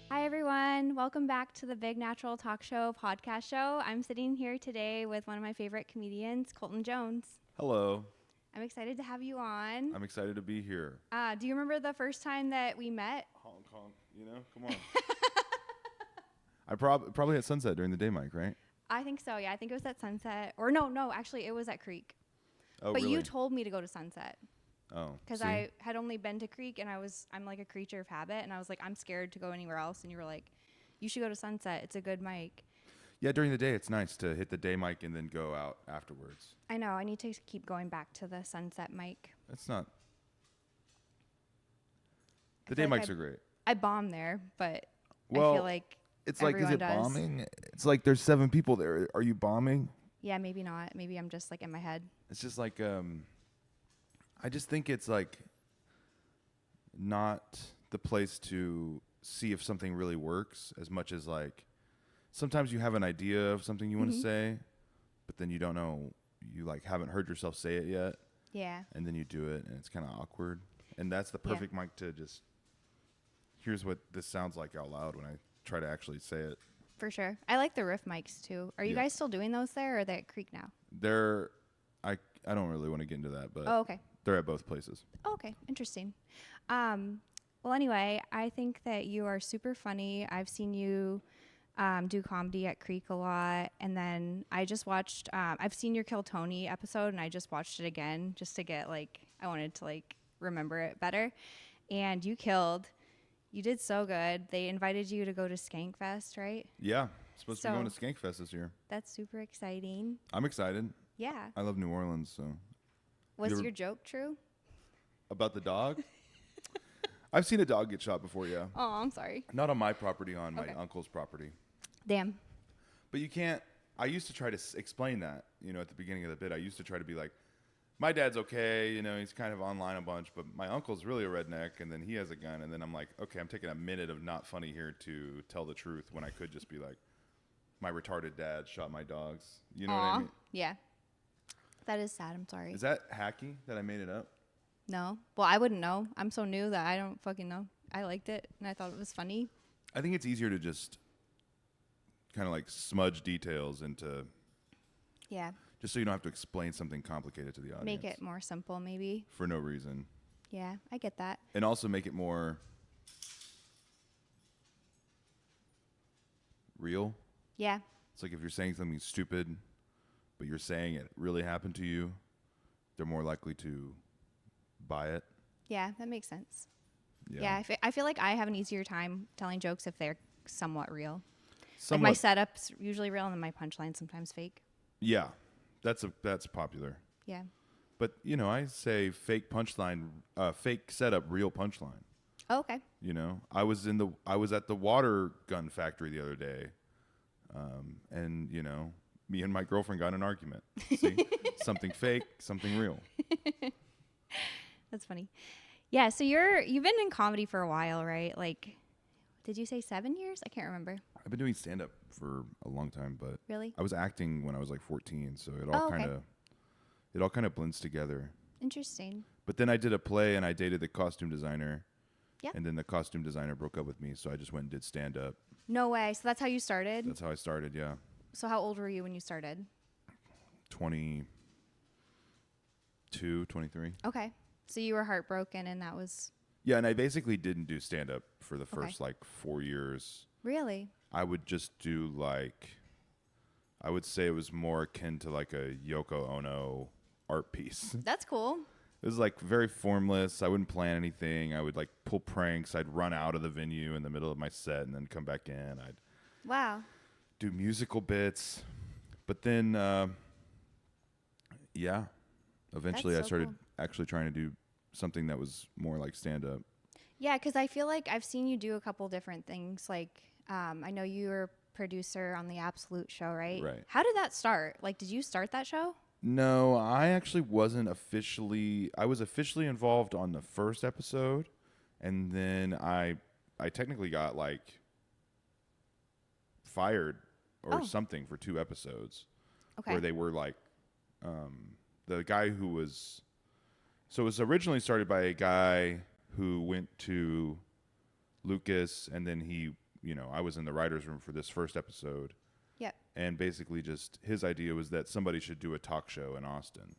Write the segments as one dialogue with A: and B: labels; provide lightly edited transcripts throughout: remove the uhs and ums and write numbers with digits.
A: Hi, everyone. Welcome back to the Big Natural Talk Show podcast show. I'm sitting here today with one of my favorite comedians, Colton Jones.
B: Hello.
A: I'm excited to have you on.
B: I'm excited to be here.
A: Do you remember the first time that we met?
B: Honk, honk. Come on. I probably at Sunset during the day, Mike, right?
A: I think so, yeah. I think it was at Sunset. Or no, actually, it was at Creek.
B: Oh,
A: but
B: really?
A: you told me to go to Sunset.
B: Oh,
A: because I had only been to Creek, and I'm like a creature of habit, and I was like, I'm scared to go anywhere else. And you were like, you should go to Sunset. It's a good mic.
B: Yeah, during the day, it's nice to hit the day mic and then go out afterwards.
A: I know. I need to keep going back to the Sunset mic.
B: That's not... The day mics are great.
A: I bomb there, but
B: well,
A: I feel like
B: it's like, is it
A: does.
B: bombing? It's like there's 7 people there. Are you bombing?
A: Yeah, maybe not. Maybe I'm just like in my head.
B: It's just like... I just think it's like not the place to see if something really works as much as like sometimes you have an idea of something you want to say, but then you don't know, you like haven't heard yourself say it yet.
A: Yeah.
B: And then you do it and it's kind of awkward. And that's the perfect mic to just, here's what this sounds like out loud when I try to actually say it.
A: For sure. I like the riff mics too. Are you guys still doing those there, or are they at Creek now?
B: I don't really want to get into that, but
A: okay.
B: They're at both places.
A: Oh, okay. Interesting. Well, anyway, I think that you are super funny. I've seen you do comedy at Creek a lot. And then I just watched, I've seen your Kill Tony episode, and I just watched it again just to get like, I wanted to like remember it better. And you killed. You did so good. They invited you to go to Skankfest, right?
B: Yeah. Supposed to be going to Skankfest this year.
A: That's super exciting.
B: I'm excited.
A: Yeah.
B: I love New Orleans, so.
A: Was your joke true?
B: About the dog? I've seen a dog get shot before, yeah.
A: Oh, I'm sorry.
B: Not on my property, on my uncle's property.
A: Damn.
B: But you can't, I used to try to explain that, at the beginning of the bit. I used to try to be like, my dad's okay, he's kind of online a bunch, but my uncle's really a redneck, and then he has a gun, and then I'm like, okay, I'm taking a minute of not funny here to tell the truth when I could just be like, my retarded dad shot my dogs. You know what I mean?
A: Yeah. That is sad. I'm sorry.
B: Is that hacky that I made it up?
A: No. Well, I wouldn't know. I'm so new that I don't fucking know. I liked it, and I thought it was funny.
B: I think it's easier to just kind of like smudge details into...
A: Yeah.
B: Just so you don't have to explain something complicated to the audience.
A: Make it more simple, maybe.
B: For no reason.
A: Yeah, I get that.
B: And also make it more real.
A: Yeah.
B: It's like if you're saying something stupid, but you're saying it really happened to you, they're more likely to buy it.
A: Yeah, that makes sense. Yeah, I feel like I have an easier time telling jokes if they're somewhat real. Like my setup's usually real, and then my punchline's sometimes fake.
B: Yeah, that's popular.
A: Yeah.
B: But, I say fake punchline, fake setup, real punchline.
A: Oh, okay.
B: I was at the water gun factory the other day, and, me and my girlfriend got in an argument. See? Something fake, something real.
A: That's funny. Yeah, so you've been in comedy for a while, right? Like, did you say 7 years? I can't remember.
B: I've been doing stand-up for a long time, but
A: really,
B: I was acting when I was like 14, so it all kind of blends together.
A: Interesting.
B: But then I did a play, and I dated the costume designer.
A: Yeah.
B: And then the costume designer broke up with me, so I just went and did stand-up.
A: No way. So that's how you started?
B: That's how I started, yeah.
A: So how old were you when you started?
B: 22, 23.
A: Okay. So you were heartbroken, and that was...
B: Yeah, and I basically didn't do stand-up for the first, 4 years.
A: Really?
B: I would just do, I would say it was more akin to, a Yoko Ono art piece.
A: That's cool.
B: It was, very formless. I wouldn't plan anything. I would, pull pranks. I'd run out of the venue in the middle of my set and then come back in. I'd do musical bits. But then, eventually I started actually trying to do something that was more like stand-up.
A: Yeah, because I feel like I've seen you do a couple different things. I know you were producer on the Absolute show, right?
B: Right.
A: How did that start? Did you start that show?
B: No, I actually wasn't officially... I was officially involved on the first episode, and then I technically got, fired or something for 2 episodes
A: Okay.
B: where they were like, the guy who was, so it was originally started by a guy who went to Lucas, and then he, I was in the writer's room for this first episode.
A: Yep.
B: And basically just his idea was that somebody should do a talk show in Austin.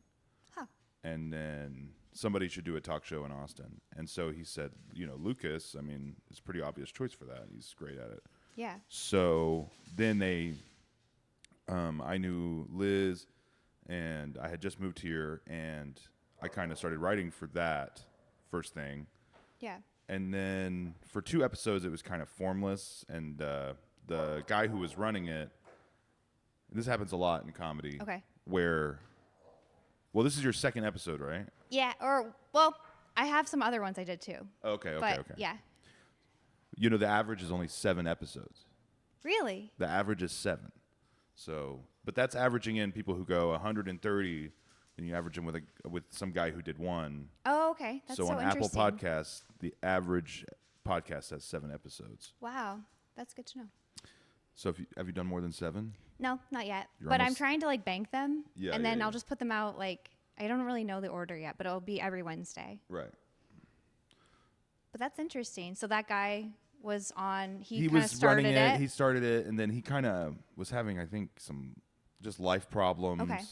A: Huh.
B: And then somebody should do a talk show in Austin. And so he said, Lucas, I mean, it's a pretty obvious choice for that. He's great at it.
A: Yeah.
B: So then I knew Liz, and I had just moved here, and I kind of started writing for that first thing.
A: Yeah.
B: And then for 2 episodes, it was kind of formless. And the guy who was running it, this happens a lot in comedy.
A: Okay.
B: Where, well, this is your second episode, right?
A: Yeah. I have some other ones I did too.
B: Okay.
A: Yeah.
B: The average is only 7 episodes.
A: Really?
B: The average is 7. So, but that's averaging in people who go 130, and you average them with some guy who did 1.
A: Oh, okay. That's so
B: on Apple
A: interesting.
B: Podcasts, the average podcast has 7 episodes.
A: Wow. That's good to know.
B: So have you done more than 7?
A: No, not yet.
B: You're
A: But I'm
B: almost-
A: trying to bank them.
B: Yeah,
A: and then
B: yeah.
A: I'll just put them out I don't really know the order yet, but it'll be every Wednesday.
B: Right.
A: But that's interesting. So that guy was on, he kind of
B: was
A: started
B: running
A: it.
B: He started it, and then he kind of was having, I think, some just life problems.
A: Okay.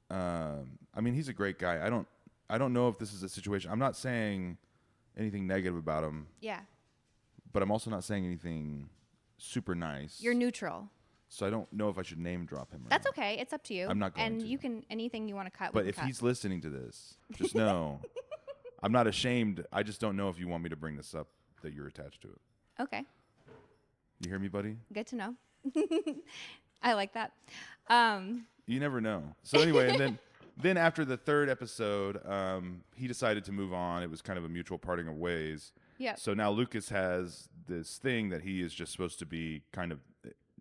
B: I mean, he's a great guy. I don't know if this is a situation. I'm not saying anything negative about him,
A: Yeah.
B: but I'm also not saying anything super nice.
A: You're neutral.
B: So I don't know if I should name drop him or
A: That's
B: not.
A: okay. It's up to you.
B: I'm not going
A: and
B: to.
A: you can, anything you want to cut,
B: But
A: we
B: if
A: can cut.
B: he's listening to this, just know I'm not ashamed. I just don't know if you want me to bring this up that you're attached to it.
A: Okay.
B: You hear me, buddy?
A: Good to know. I like that.
B: You never know. So anyway, and then after the 3rd episode, he decided to move on. It was kind of a mutual parting of ways.
A: Yeah.
B: So now Lucas has this thing that he is just supposed to be kind of,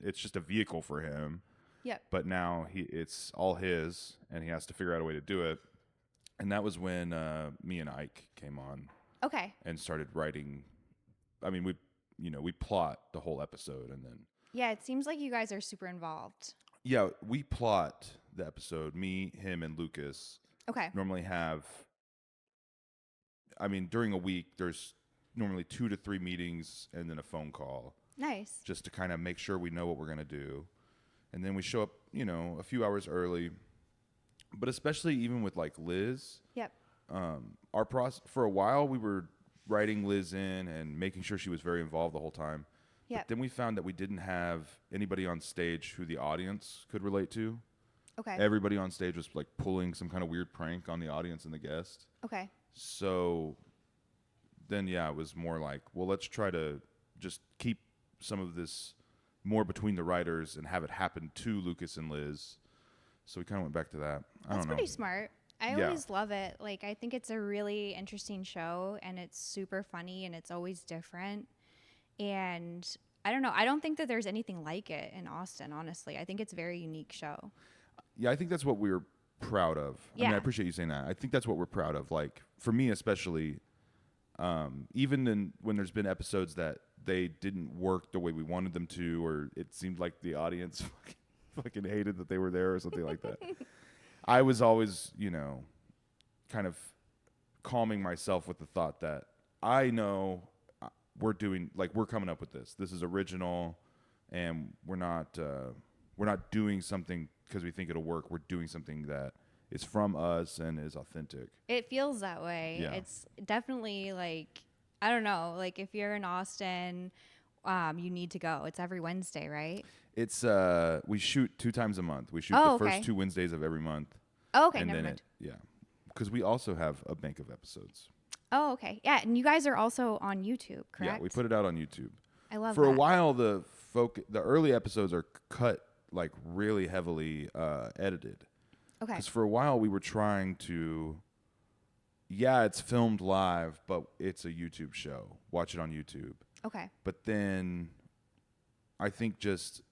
B: it's just a vehicle for him.
A: Yep.
B: But now it's all his, and he has to figure out a way to do it. And that was when me and Ike came on
A: Okay.
B: and started writing. I mean, we plot the whole episode, and then
A: Yeah, it seems like you guys are super involved.
B: yeah, we plot the episode. Me, him, and Lucas
A: Okay.
B: normally have. I mean, during a week, there's normally 2 to 3 meetings and then a phone call,
A: Nice.
B: just to kind of make sure we know what we're gonna do, and then we show up, a few hours early. But especially even with Liz,
A: Yep.
B: our process for a while, we were writing Liz in and making sure she was very involved the whole time.
A: Yep.
B: But then we found that we didn't have anybody on stage who the audience could relate to.
A: Okay.
B: Everybody on stage was pulling some kind of weird prank on the audience and the guest.
A: Okay.
B: So then, it was more well, let's try to just keep some of this more between the writers and have it happen to Lucas and Liz. So we kind of went back to that. I
A: That's
B: don't know.
A: pretty smart. I
B: Yeah.
A: always love it. I think it's a really interesting show, and it's super funny, and it's always different. And I don't know. I don't think that there's anything like it in Austin, honestly. I think it's a very unique show.
B: Yeah, I think that's what we're proud of. I mean, I
A: Yeah.
B: appreciate you saying that. I think that's what we're proud of. For me especially, even when there's been episodes that they didn't work the way we wanted them to, or it seemed like the audience fucking hated that they were there or something like that. I was always, kind of calming myself with the thought that I know we're coming up with this. This is original, and we're not doing something because we think it'll work. We're doing something that is from us and is authentic.
A: It feels that way.
B: Yeah.
A: It's definitely I don't know, if you're in Austin, you need to go. It's every Wednesday, right?
B: It's we shoot 2 times a month. We shoot
A: Oh,
B: the
A: okay.
B: first 2 Wednesdays of every month.
A: Oh, okay.
B: and
A: Never
B: then
A: mind.
B: because we also have a bank of episodes.
A: Oh, okay. Yeah. And you guys are also on YouTube, correct?
B: Yeah, we put it out on YouTube.
A: I love
B: For
A: that.
B: a while, the early episodes are cut really heavily edited.
A: Okay.
B: Because for a while we were trying to, it's filmed live, but it's a YouTube show. Watch it on YouTube.
A: Okay.
B: But then I think just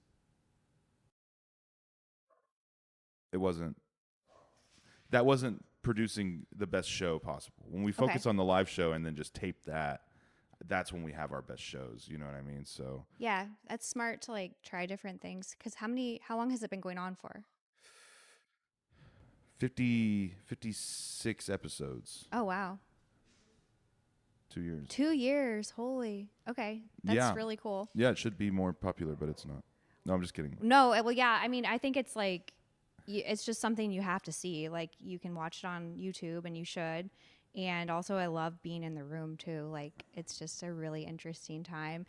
B: that wasn't producing the best show possible. When we focus on the live show and then just tape that, that's when we have our best shows. You know what I mean? So
A: Yeah, that's smart to like try different things. Because how long has it been going on for?
B: 56 episodes,
A: Oh, wow.
B: 2 years.
A: 2 years. Holy. Okay. That's
B: Yeah.
A: really cool.
B: Yeah, it should be more popular, but it's not. No, I'm just kidding.
A: No, well, yeah. I mean, I think it's like, it's just something you have to see. Like, you can watch it on YouTube and you should. And also, I love being in the room too. Like, it's just a really interesting time.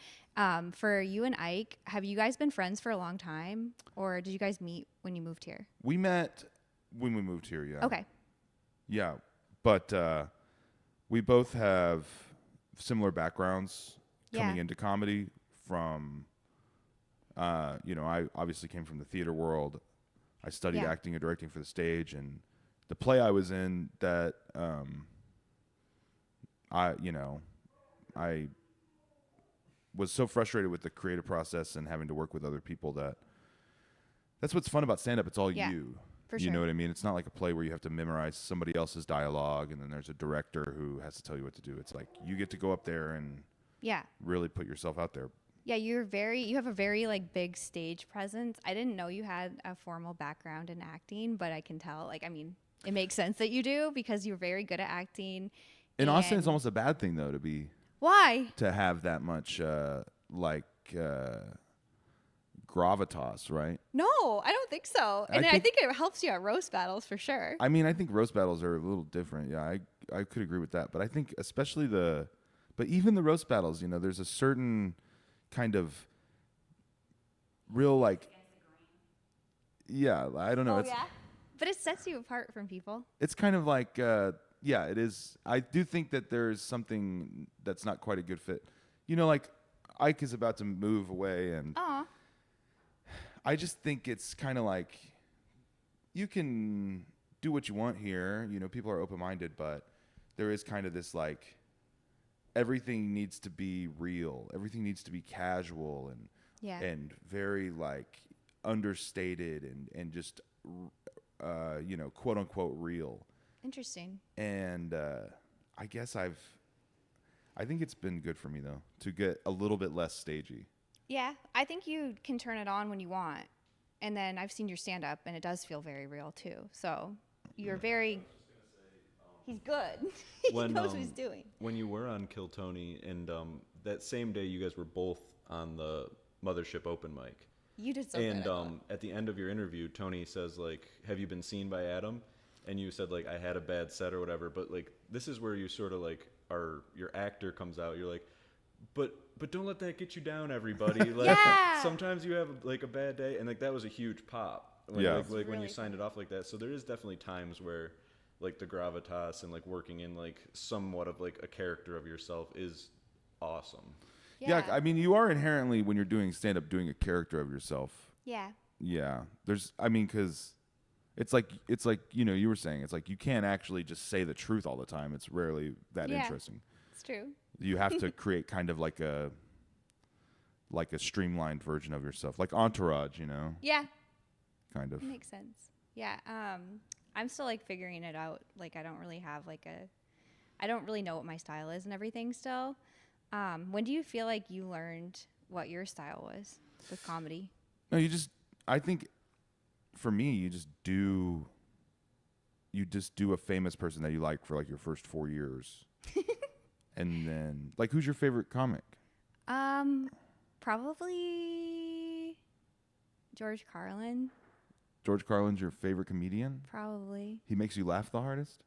A: For you and Ike, have you guys been friends for a long time? Or did you guys meet when you moved here?
B: We met when we moved here, yeah.
A: Okay.
B: Yeah, but we both have similar backgrounds coming
A: Yeah.
B: into comedy from, I obviously came from the theater world. I studied
A: Yeah.
B: acting and directing for the stage, and the play I was in that I was so frustrated with the creative process and having to work with other people that's what's fun about stand-up. It's all
A: Yeah.
B: you.
A: For
B: You
A: sure.
B: know what I mean? It's not like a play where you have to memorize somebody else's dialogue and then there's a director who has to tell you what to do. It's like you get to go up there and
A: Yeah.
B: really put yourself out there.
A: Yeah, you have a very like big stage presence. I didn't know you had a formal background in acting, but I can tell. Like, I mean, it makes sense that you do because you're very good at acting.
B: In Austin, it's
A: And
B: almost a bad thing though
A: why?
B: to have that much gravitas, right?
A: No, I don't think so. And I think it helps you at roast battles for sure.
B: I mean, I think roast battles are a little different. Yeah, I could agree with that. But I think especially but even the roast battles, there's a certain kind of real yeah, I don't know.
A: Oh yeah. But it sets you apart from people.
B: It's kind of like, yeah, it is. I do think that there's something that's not quite a good fit. Like Ike is about to move away, and
A: Aw.
B: I just think it's kind of like you can do what you want here. People are open-minded, but there is kind of this like everything needs to be real. Everything needs to be casual
A: Yeah.
B: and very like understated and just quote unquote real.
A: Interesting.
B: And I guess I think it's been good for me though to get a little bit less stagey.
A: Yeah, I think you can turn it on when you want. And then I've seen your stand up and it does feel very real too. So you're very he's good. He
C: When
A: knows what he's doing.
C: when you were on Kill Tony and that same day you guys were both on the Mothership open mic.
A: You did so
C: And
A: good.
C: at the end of your interview, Tony says like, "Have you been seen by Adam?" And you said like, "I had a bad set or whatever." But like, this is where you sort of like your actor comes out. You're like, but don't let that get you down, everybody. Like
A: Yeah.
C: sometimes you have like a bad day, and like that was a huge pop. Like,
B: Yeah.
C: like when
A: Really
C: you signed it off like that. So there is definitely times where like the gravitas and like working in like somewhat of like a character of yourself is awesome.
B: Yeah, I mean, you are inherently when you're doing stand up doing a character of yourself.
A: Yeah.
B: Yeah. Cuz it's like you were saying, it's like you can't actually just say the truth all the time. It's rarely that
A: Yeah.
B: interesting.
A: It's true.
B: You have to create kind of like a streamlined version of yourself, like Entourage,
A: Yeah.
B: kind of.
A: Makes sense. Yeah. I'm still like figuring it out. Like I don't really have I don't really know what my style is and everything still. When do you feel like you learned what your style was with comedy?
B: No, I think for me, you just do a famous person that you like for like your first 4 years. And then like, who's your favorite comic?
A: Probably George Carlin.
B: George Carlin's your favorite comedian?
A: Probably.
B: He makes you laugh the hardest?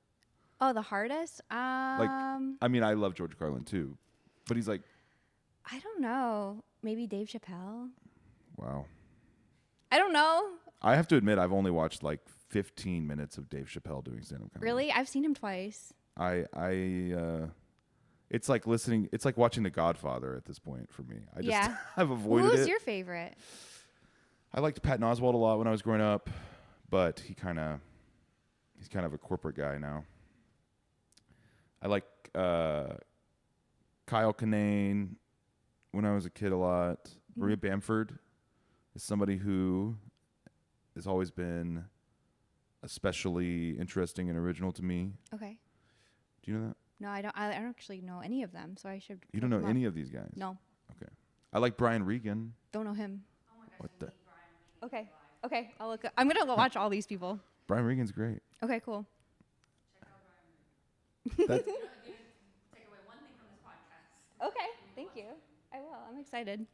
A: Oh, the hardest?
B: I mean, I love George Carlin too, but he's like,
A: I don't know. Maybe Dave Chappelle.
B: wow.
A: I don't know.
B: I have to admit, I've only watched like 15 minutes of Dave Chappelle doing stand-up comedy.
A: Really? I've seen him twice.
B: It's like it's like watching The Godfather at this point for me.
A: Yeah.
B: I've avoided
A: Who's
B: it.
A: your favorite?
B: I liked Patton Oswalt a lot when I was growing up, but he's kind of a corporate guy now. I like Kyle Kinane when I was a kid a lot. Maria Bamford is somebody who has always been especially interesting and original to me.
A: Okay.
B: Do you know that?
A: No, I don't. I don't actually know any of them, so I should.
B: You don't
A: look
B: know
A: them
B: any
A: up.
B: of these guys?
A: No,
B: Okay. I like Brian Regan.
A: don't know him.
B: What the?
A: Okay. Okay. I'll look. I'm gonna watch all these people.
B: Brian Regan's great.
A: Okay. Cool.
B: That's,
D: Take away one thing from this podcast.
A: Okay. Thank you. I will. I'm excited.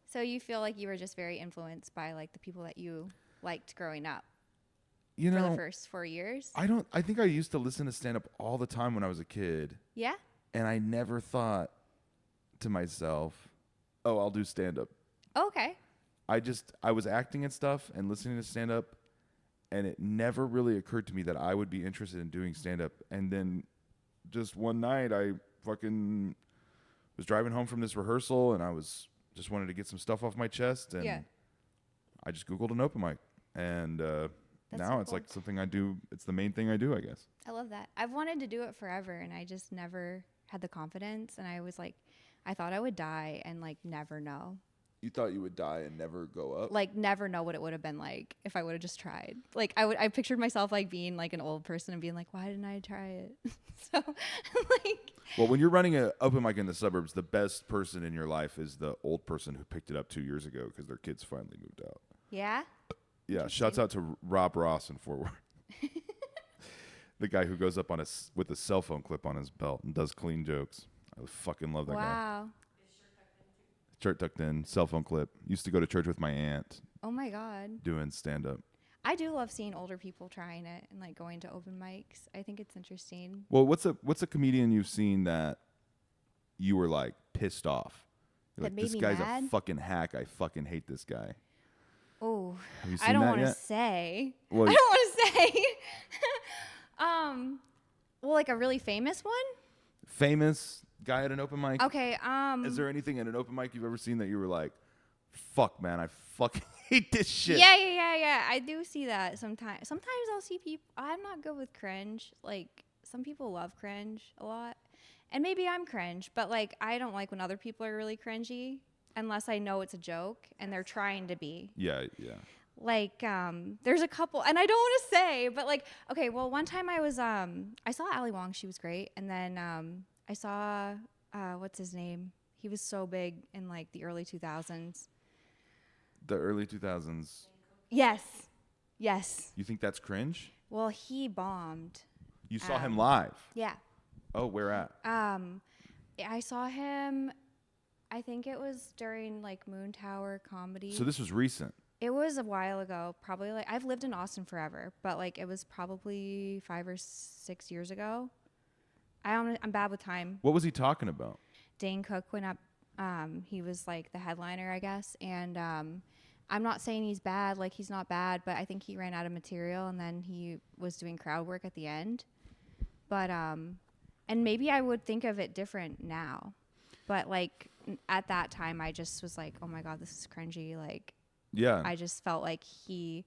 A: So you feel like you were just very influenced by like the people that you liked growing up
B: you
A: for the
B: know,
A: first 4 years?
B: I think I used to listen to stand up all the time when I was a kid,
A: Yeah.
B: and I never thought to myself, "Oh, I'll do stand up."
A: Oh, okay.
B: I was acting and stuff and listening to stand up, and it never really occurred to me that I would be interested in doing stand up. And then just one night I fucking was driving home from this rehearsal, and I was just wanted to get some stuff off my chest, and
A: Yeah.
B: I just Googled an open mic, and
A: That's
B: now
A: so
B: it's
A: cool.
B: like something I do. It's the main thing I do, I guess.
A: I love that. I've wanted to do it forever, and I just never had the confidence. And I was like, I thought I would die and like never know.
B: You thought you would die and never go up?
A: Like never know what it would have been like if I would have just tried. Like I pictured myself like being like an old person and being like, why didn't I try it? So like
B: Well, when you're running an open mic in the suburbs, the best person in your life is the old person who picked it up 2 years ago because their kids finally moved out.
A: yeah.
B: Yeah, shouts out to Rob Ross in Fort Worth. The guy who goes up on with a cell phone clip on his belt and does clean jokes. I fucking love that guy.
A: Wow.
B: Shirt tucked in, cell phone clip. Used to go to church with my aunt
A: Oh my God.
B: doing stand up.
A: I do love seeing older people trying it and like going to open mics. I think it's interesting.
B: Well, what's a comedian you've seen that you were like pissed off? You're
A: That
B: like,
A: made
B: this
A: me
B: guy's
A: mad?
B: a fucking hack. I fucking hate this guy.
A: Oh,
B: Have you seen
A: I don't
B: that
A: want to
B: yet?
A: say.
B: Well,
A: I don't want to say. Well, like a really famous one.
B: famous guy at an open mic.
A: Okay.
B: Is there anything at an open mic you've ever seen that you were like, fuck, man, I fucking hate this shit?
A: Yeah. I do see that sometimes. Sometimes I'll see people. I'm not good with cringe. Like some people love cringe a lot, and maybe I'm cringe, but like I don't like when other people are really cringy unless I know it's a joke and they're trying to be.
B: Yeah.
A: Like there's a couple, and I don't want to say, but like okay, well one time I was I saw Ali Wong, she was great, and then I saw what's his name? He was so big in like the early 2000s.
B: The early 2000s.
A: Yes.
B: You think that's cringe?
A: Well, he bombed.
B: You saw him live.
A: Yeah.
B: Oh, where at?
A: I saw him. I think it was during like Moon Tower comedy.
B: So this was recent.
A: It was a while ago, probably like I've lived in Austin forever, but like it was probably 5 or 6 years ago. I'm bad with time.
B: What was he talking about?
A: Dane Cook went up. He was like the headliner, I guess, and I'm not saying he's bad. Like he's not bad, but I think he ran out of material, and then he was doing crowd work at the end. But and maybe I would think of it different now, but like at that time, I just was like, oh my God, this is cringy. Like.
B: Yeah.
A: I just felt like he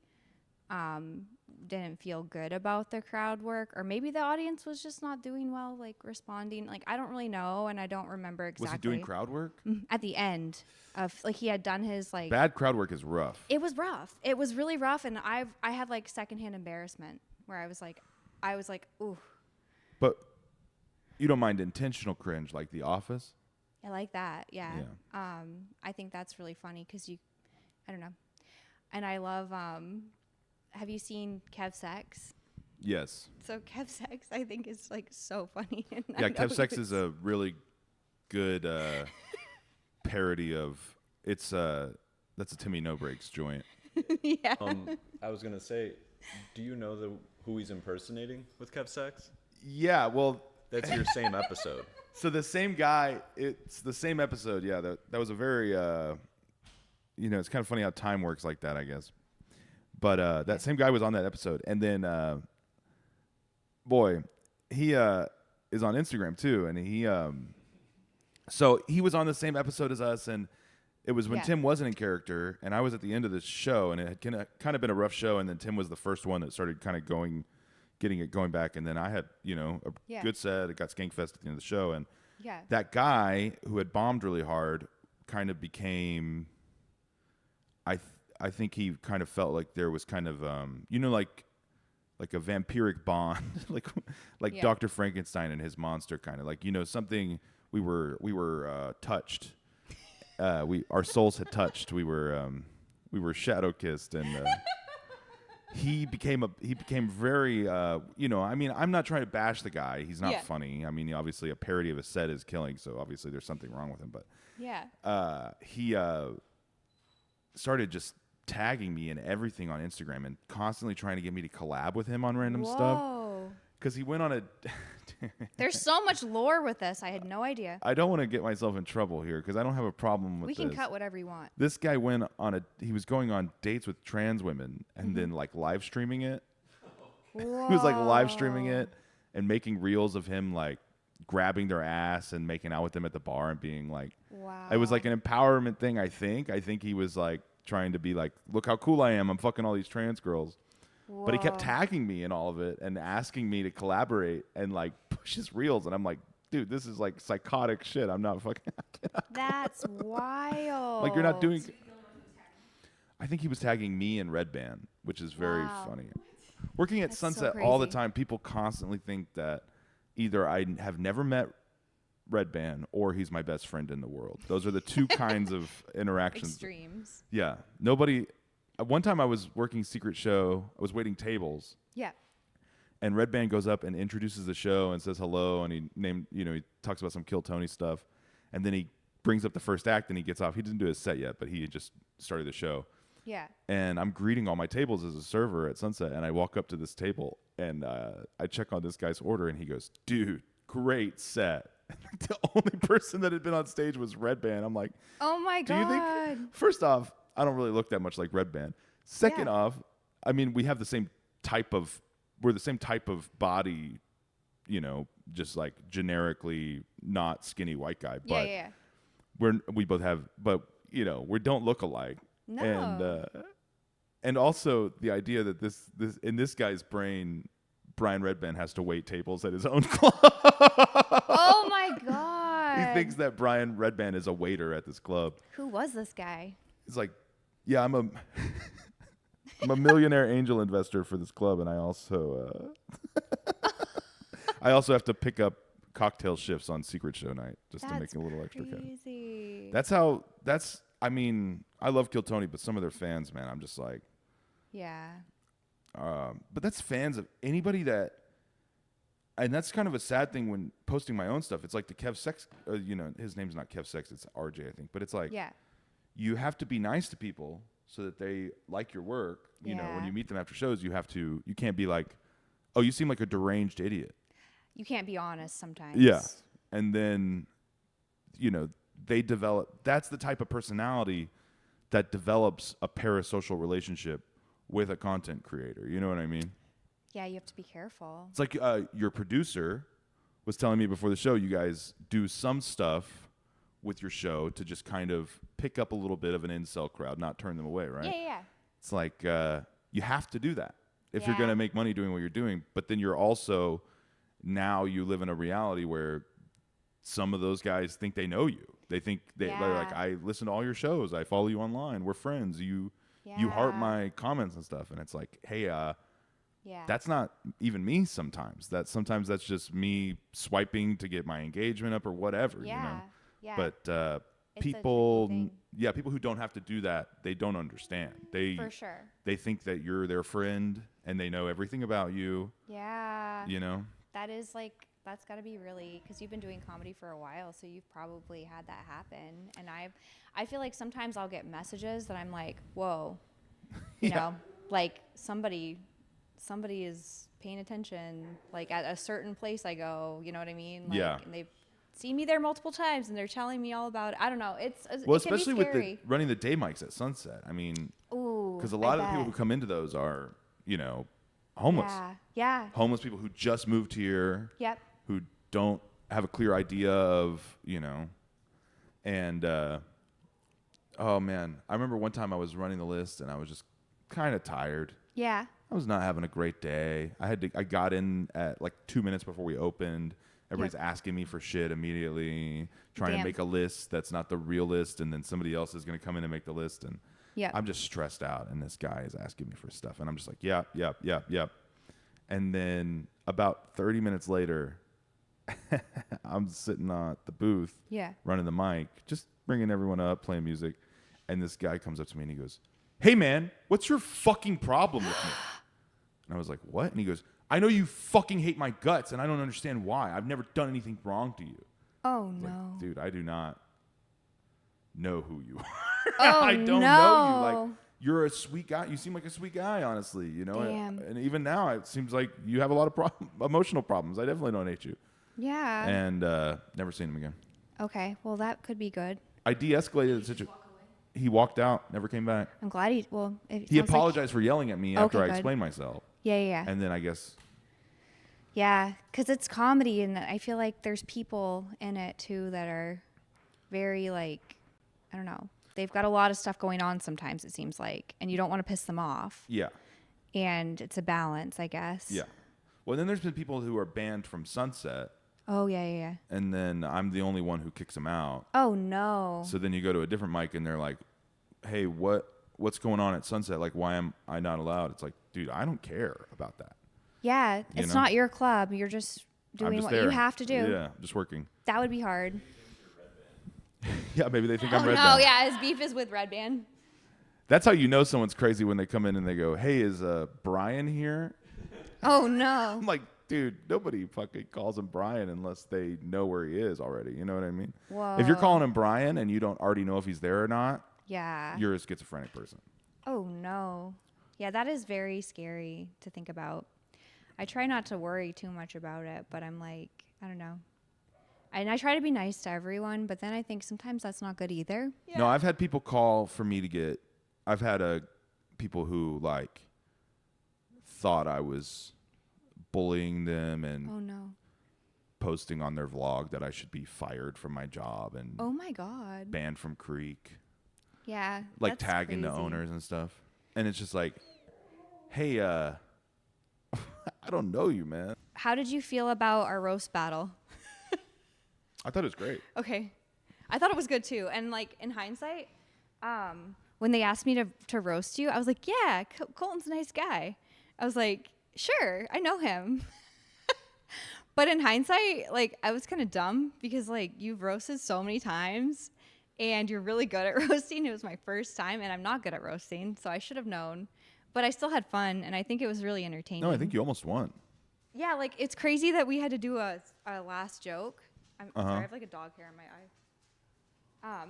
A: didn't feel good about the crowd work, or maybe the audience was just not doing well, like responding. Like I don't really know, and I don't remember exactly.
B: Was he doing crowd work?
A: At the end of like he had done his like.
B: Bad crowd work is rough.
A: It was rough. It was really rough, and I had like secondhand embarrassment where I was like, ooh.
B: But you don't mind intentional cringe like The Office?
A: I like that. Yeah.
B: Yeah.
A: I think that's really funny because I don't know. And I love, have you seen Kev Sex?
B: Yes.
A: So Kev Sex, I think, is like so funny. And
B: Yeah, Kev Sex is a really good parody of that's a Timmy No Breaks joint.
A: Yeah.
C: I was gonna say, do you know who he's impersonating with Kev Sex?
B: Yeah, well,
C: That's your same episode.
B: so the same guy, it's the same episode. Yeah, that was a very it's kind of funny how time works like that, I guess. But that same guy was on that episode. And then, boy, he is on Instagram too. And so he was on the same episode as us. And it was when Tim wasn't in character. And I was at the end of the show. And it had kind of been a rough show. And then Tim was the first one that started kind of getting it going back. And then I had, a good set. It got Skankfest at the end of the show. And that guy who had bombed really hard kind of became... I think he kind of felt like there was kind of like like a vampiric bond, like Dr. Frankenstein and his monster, kind of like, you know, something we were touched. Our souls had touched. We were shadow kissed, and he became very, you know, I mean, I'm not trying to bash the guy. He's not funny. I mean, obviously a parody of a set is killing, so obviously there's something wrong with him. But he started just tagging me in everything on Instagram and constantly trying to get me to collab with him on random stuff. Because he went on a...
A: There's so much lore with this. I had no idea.
B: I don't want to get myself in trouble here because I don't have a problem with this.
A: We can cut whatever you want.
B: This guy went on he was going on dates with trans women and then like live streaming it.
A: Whoa.
B: He was like live streaming it and making reels of him like grabbing their ass and making out with them at the bar and being like...
A: Wow.
B: It was like an empowerment thing, I think. I think he was like trying to be like, look how cool I am. I'm fucking all these trans girls. Whoa. But he kept tagging me in all of it and asking me to collaborate and like push his reels. And I'm like, dude, this is like psychotic shit. I'm not fucking...
A: That's wild.
B: Like, you're not doing... I think he was tagging me in Red Band, which is very funny. Working at Sunset all the time, people constantly think that either I have never met Red Band or he's my best friend in the world. Those are the two kinds of interactions.
A: Extremes.
B: Yeah. Nobody... One time I was working secret show. I was waiting tables.
A: Yeah.
B: And Red Band goes up and introduces the show and says hello. And he talks about some Kill Tony stuff. And then he brings up the first act and he gets off. He didn't do his set yet, but he had just started the show.
A: Yeah.
B: And I'm greeting all my tables as a server at Sunset. And I walk up to this table and I check on this guy's order and he goes, dude, great set. The only person that had been on stage was Red Band. I'm like,
A: oh my God.
B: Do you think, first off, I don't really look that much like Red Band. Second off, I mean, we're the same type of body, you know, just like generically not skinny white guy. But we both have, but you know, we don't look alike.
A: No.
B: And also the idea that this in this guy's brain, Brian Red Band has to wait tables at his own club.
A: Oh my God.
B: He thinks that Brian Red Band is a waiter at this club.
A: Who was this guy?
B: He's like, yeah, I'm a millionaire angel investor for this club, and I also have to pick up cocktail shifts on secret show night just to make a little extra cash. I mean, I love Kill Tony, but some of their fans, man, I'm just like, but that's fans of anybody that, and that's kind of a sad thing when posting my own stuff. It's like the Kev Sex, you know, his name's not Kev Sex, it's RJ, I think, but it's like, you have to be nice to people so that they like your work. You know, when you meet them after shows, you can't be like, oh, you seem like a deranged idiot.
A: You can't be honest sometimes.
B: Yeah. And then, you know, that's the type of personality that develops a parasocial relationship with a content creator. You know what I mean?
A: Yeah, you have to be careful.
B: It's like your producer was telling me before the show, you guys do some stuff with your show to just kind of pick up a little bit of an incel crowd, not turn them away, right?
A: Yeah.
B: It's like you have to do that if you're going to make money doing what you're doing. But then you're also, now you live in a reality where some of those guys think they know you. They think they're like, I listen to all your shows. I follow you online. We're friends. You heart my comments and stuff. And it's like, hey, that's not even me sometimes. Sometimes that's just me swiping to get my engagement up or whatever, you know?
A: Yeah.
B: But people who don't have to do that, they don't understand.
A: For sure.
B: They think that you're their friend and they know everything about you.
A: Yeah.
B: You know?
A: That's got to be really, because you've been doing comedy for a while, so you've probably had that happen. And I feel like sometimes I'll get messages that I'm like, whoa, you know, like somebody is paying attention, like at a certain place I go, you know what I mean? Like, and they've seen me there multiple times and they're telling me all about it. I don't know.
B: Especially with running the day mics at Sunset. I mean, because a lot of the people who come into those are, you know, homeless.
A: Yeah.
B: Homeless people who just moved here.
A: Yep.
B: Who don't have a clear idea of, you know, and oh man, I remember one time I was running the list and I was just kind of tired.
A: Yeah.
B: I was not having a great day. I got in at like 2 minutes before we opened. Everybody's asking me for shit immediately, trying to make a list that's not the real list, and then somebody else is going to come in and make the list, and I'm just stressed out, and this guy is asking me for stuff, and I'm just like, yep. And then about 30 minutes later, I'm sitting at the booth, running the mic, just bringing everyone up, playing music. And this guy comes up to me and he goes, "Hey, man, what's your fucking problem with me?" And I was like, "What?" And he goes, "I know you fucking hate my guts, and I don't understand why. I've never done anything wrong to you."
A: Oh,
B: Like,
A: no.
B: dude, I do not know who you are.
A: Oh,
B: I don't
A: no.
B: know you. Like, you're a sweet guy. You seem like a sweet guy, honestly. You know,
A: Damn.
B: and even now, it seems like you have a lot of emotional problems. I definitely don't hate you.
A: Yeah.
B: And never seen him again.
A: Okay. Well, that could be good.
B: I de-escalated the situation. He walked out, never came back.
A: I'm glad he
B: He apologized for yelling at me after I
A: good.
B: explained myself.
A: Yeah.
B: And then I guess,
A: Yeah, because it's comedy, and I feel like there's people in it too that are very like, I don't know. They've got a lot of stuff going on sometimes, it seems like, and you don't want to piss them off.
B: yeah.
A: And it's a balance, I guess.
B: Yeah. Well, then there's been people who are banned from Sunset,
A: Oh, yeah.
B: and then I'm the only one who kicks them out.
A: Oh, no.
B: So then you go to a different mic, and they're like, "Hey, what's going on at Sunset? Like, why am I not allowed?" It's like, dude, I don't care about that.
A: Yeah, it's
B: know?
A: not your club. You're just
B: I'm
A: doing
B: just
A: what
B: there.
A: you have to do.
B: Yeah, just working.
A: That would be hard.
B: Yeah, maybe they think I'm
A: Oh,
B: Red
A: no,
B: Band.
A: yeah, his beef is with Red Band.
B: That's how you know someone's crazy when they come in and they go, "Hey, is Brian here?"
A: Oh, no.
B: I'm like, dude, nobody fucking calls him Brian unless they know where he is already. You know what I mean?
A: Whoa.
B: If you're calling him Brian and you don't already know if he's there or not,
A: Yeah.
B: you're a schizophrenic person.
A: Oh, no. Yeah, that is very scary to think about. I try not to worry too much about it, but I'm like, I don't know. And I try to be nice to everyone, but then I think sometimes that's not good either.
D: Yeah.
B: No, I've had people call for me to get. I've had people who like thought I was bullying them and
A: Oh, no.
B: posting on their vlog that I should be fired from my job and
A: Oh, my God.
B: banned from Creek,
A: Yeah.
B: like
A: that's
B: tagging the
A: crazy.
B: owners and stuff. And it's just like, hey, I don't know you, man.
A: How did you feel about our roast battle?
B: I thought it was great.
A: Okay. I thought it was good too. And like in hindsight, when they asked me to roast you, I was like, yeah, Colton's a nice guy. I was like, sure, I know him. But in hindsight, like I was kind of dumb because like you've roasted so many times and you're really good at roasting. It was my first time and I'm not good at roasting, so I should have known. But I still had fun and I think it was really entertaining.
B: No, I think you almost won.
A: Yeah, like it's crazy that we had to do a last joke. I'm sorry, I have like a dog hair in my eye.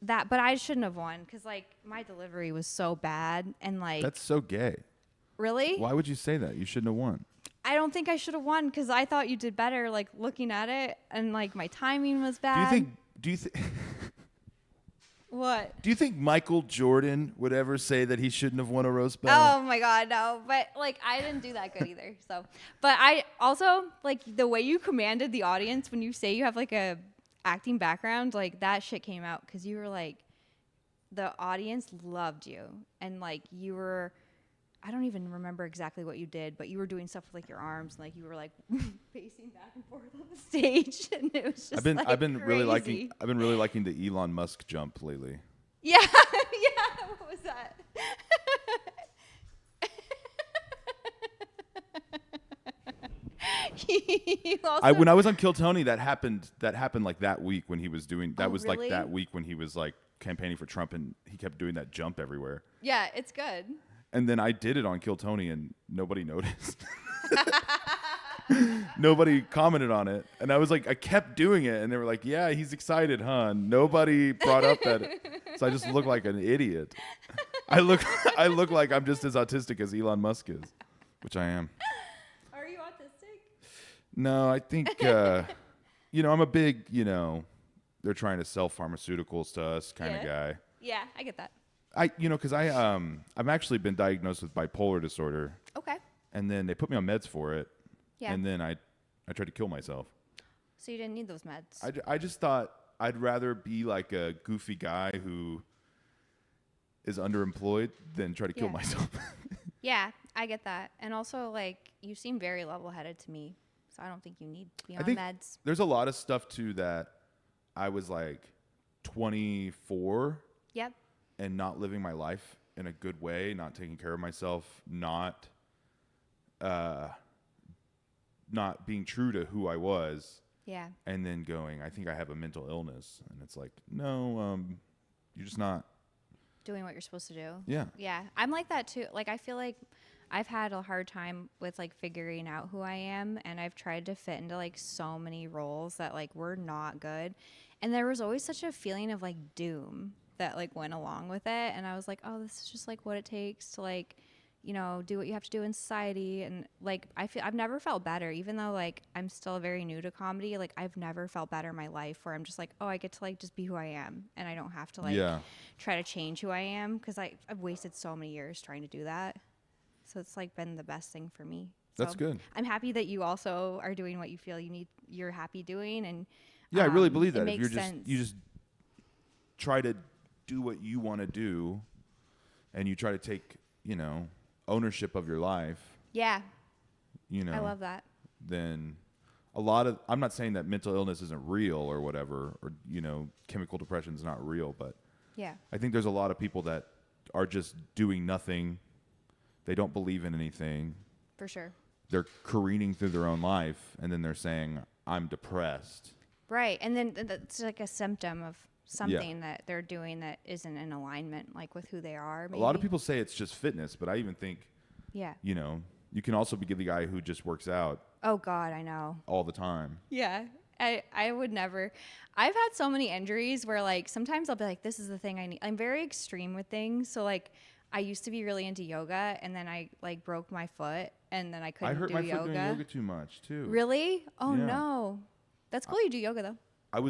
A: But I shouldn't have won because like my delivery was so bad and like
B: That's so gay.
A: really.
B: Why would you say that? You shouldn't have won.
A: I don't think I should have won because I thought you did better. Like looking at it and like my timing was
B: Do
A: bad.
B: you think?
A: What?
B: Do you think Michael Jordan would ever say that he shouldn't have won a roast battle?
A: Oh my God, no. But like I didn't do that good either. So, but I also like the way you commanded the audience when you say you have like a acting background, like that shit came out because you were like, the audience loved you and like you were. I don't even remember exactly what you did, but you were doing stuff with like your arms, and like you were like pacing back and forth on the stage, and it was just.
B: I've been really
A: crazy.
B: liking the Elon Musk jump lately.
A: Yeah, yeah. What was that? You also-
B: When I was on Kill Tony, that happened like that week when he was doing. That
A: Oh,
B: was
A: really?
B: like that week when he was like campaigning for Trump, and he kept doing that jump everywhere.
A: Yeah, it's good.
B: And then I did it on Kill Tony, and nobody noticed. Nobody commented on it, and I was like, I kept doing it, and they were like, "Yeah, he's excited, huh?" And nobody brought up that, so I just look like an idiot. I look like I'm just as autistic as Elon Musk is, which I am.
A: Are you autistic?
B: No, I think I'm a big, they're trying to sell pharmaceuticals to us kind of guy.
A: Yeah, I get that.
B: Because I've actually been diagnosed with bipolar disorder,
A: Okay.
B: and then they put me on meds for it,
A: Yeah.
B: and then I tried to kill myself.
A: So you didn't need those meds.
B: I just thought I'd rather be like a goofy guy who is underemployed than try to kill
A: Yeah.
B: myself.
A: Yeah, I get that. And also, like, you seem very level-headed to me, so I don't think you need to be on
B: think
A: meds.
B: There's a lot of stuff too that I was like 24
A: Yep.
B: and not living my life in a good way, not taking care of myself, not not being true to who I was.
A: Yeah.
B: And then going, I think I have a mental illness. And it's like, no, you're just not
A: Doing what you're supposed to do.
B: Yeah.
A: Yeah. I'm like that too. Like, I feel like I've had a hard time with like figuring out who I am. And I've tried to fit into like so many roles that like were not good. And there was always such a feeling of like doom that like went along with it. And I was like, oh, this is just like what it takes to like, you know, do what you have to do in society. And like, I've never felt better, even though like I'm still very new to comedy. Like, I've never felt better in my life where I'm just like, oh, I get to like just be who I am. And I don't have to like try to change who I am. Cause I've wasted so many years trying to do that. So it's like been the best thing for me.
B: That's
A: So
B: good.
A: I'm happy that you also are doing what you feel you're happy doing. And
B: Yeah, I really believe that.
A: It
B: If you're
A: makes sense.
B: you just try to do what you want to do and you try to take, you know, ownership of your life,
A: Yeah.
B: you know,
A: I love that.
B: then I'm not saying that mental illness isn't real or whatever, or, you know, chemical depression is not real, but
A: Yeah.
B: I think there's a lot of people that are just doing nothing. They don't believe in anything.
A: For sure.
B: They're careening through their own life and then they're saying, I'm depressed.
A: Right. And then that's like a symptom of something that they're doing that isn't in alignment, like with who they are. Maybe.
B: A lot of people say it's just fitness, but I even think,
A: Yeah.
B: you know, you can also be the guy who just works out
A: Oh God, I know.
B: all the time.
A: Yeah. I would never. I've had so many injuries where like sometimes I'll be like, this is the thing I need. I'm very extreme with things. So like I used to be really into yoga and then I like broke my foot and then I couldn't
B: I hurt
A: do
B: my
A: yoga.
B: foot doing yoga too much too.
A: Really? Oh
B: Yeah.
A: no. That's cool you do yoga though.
B: I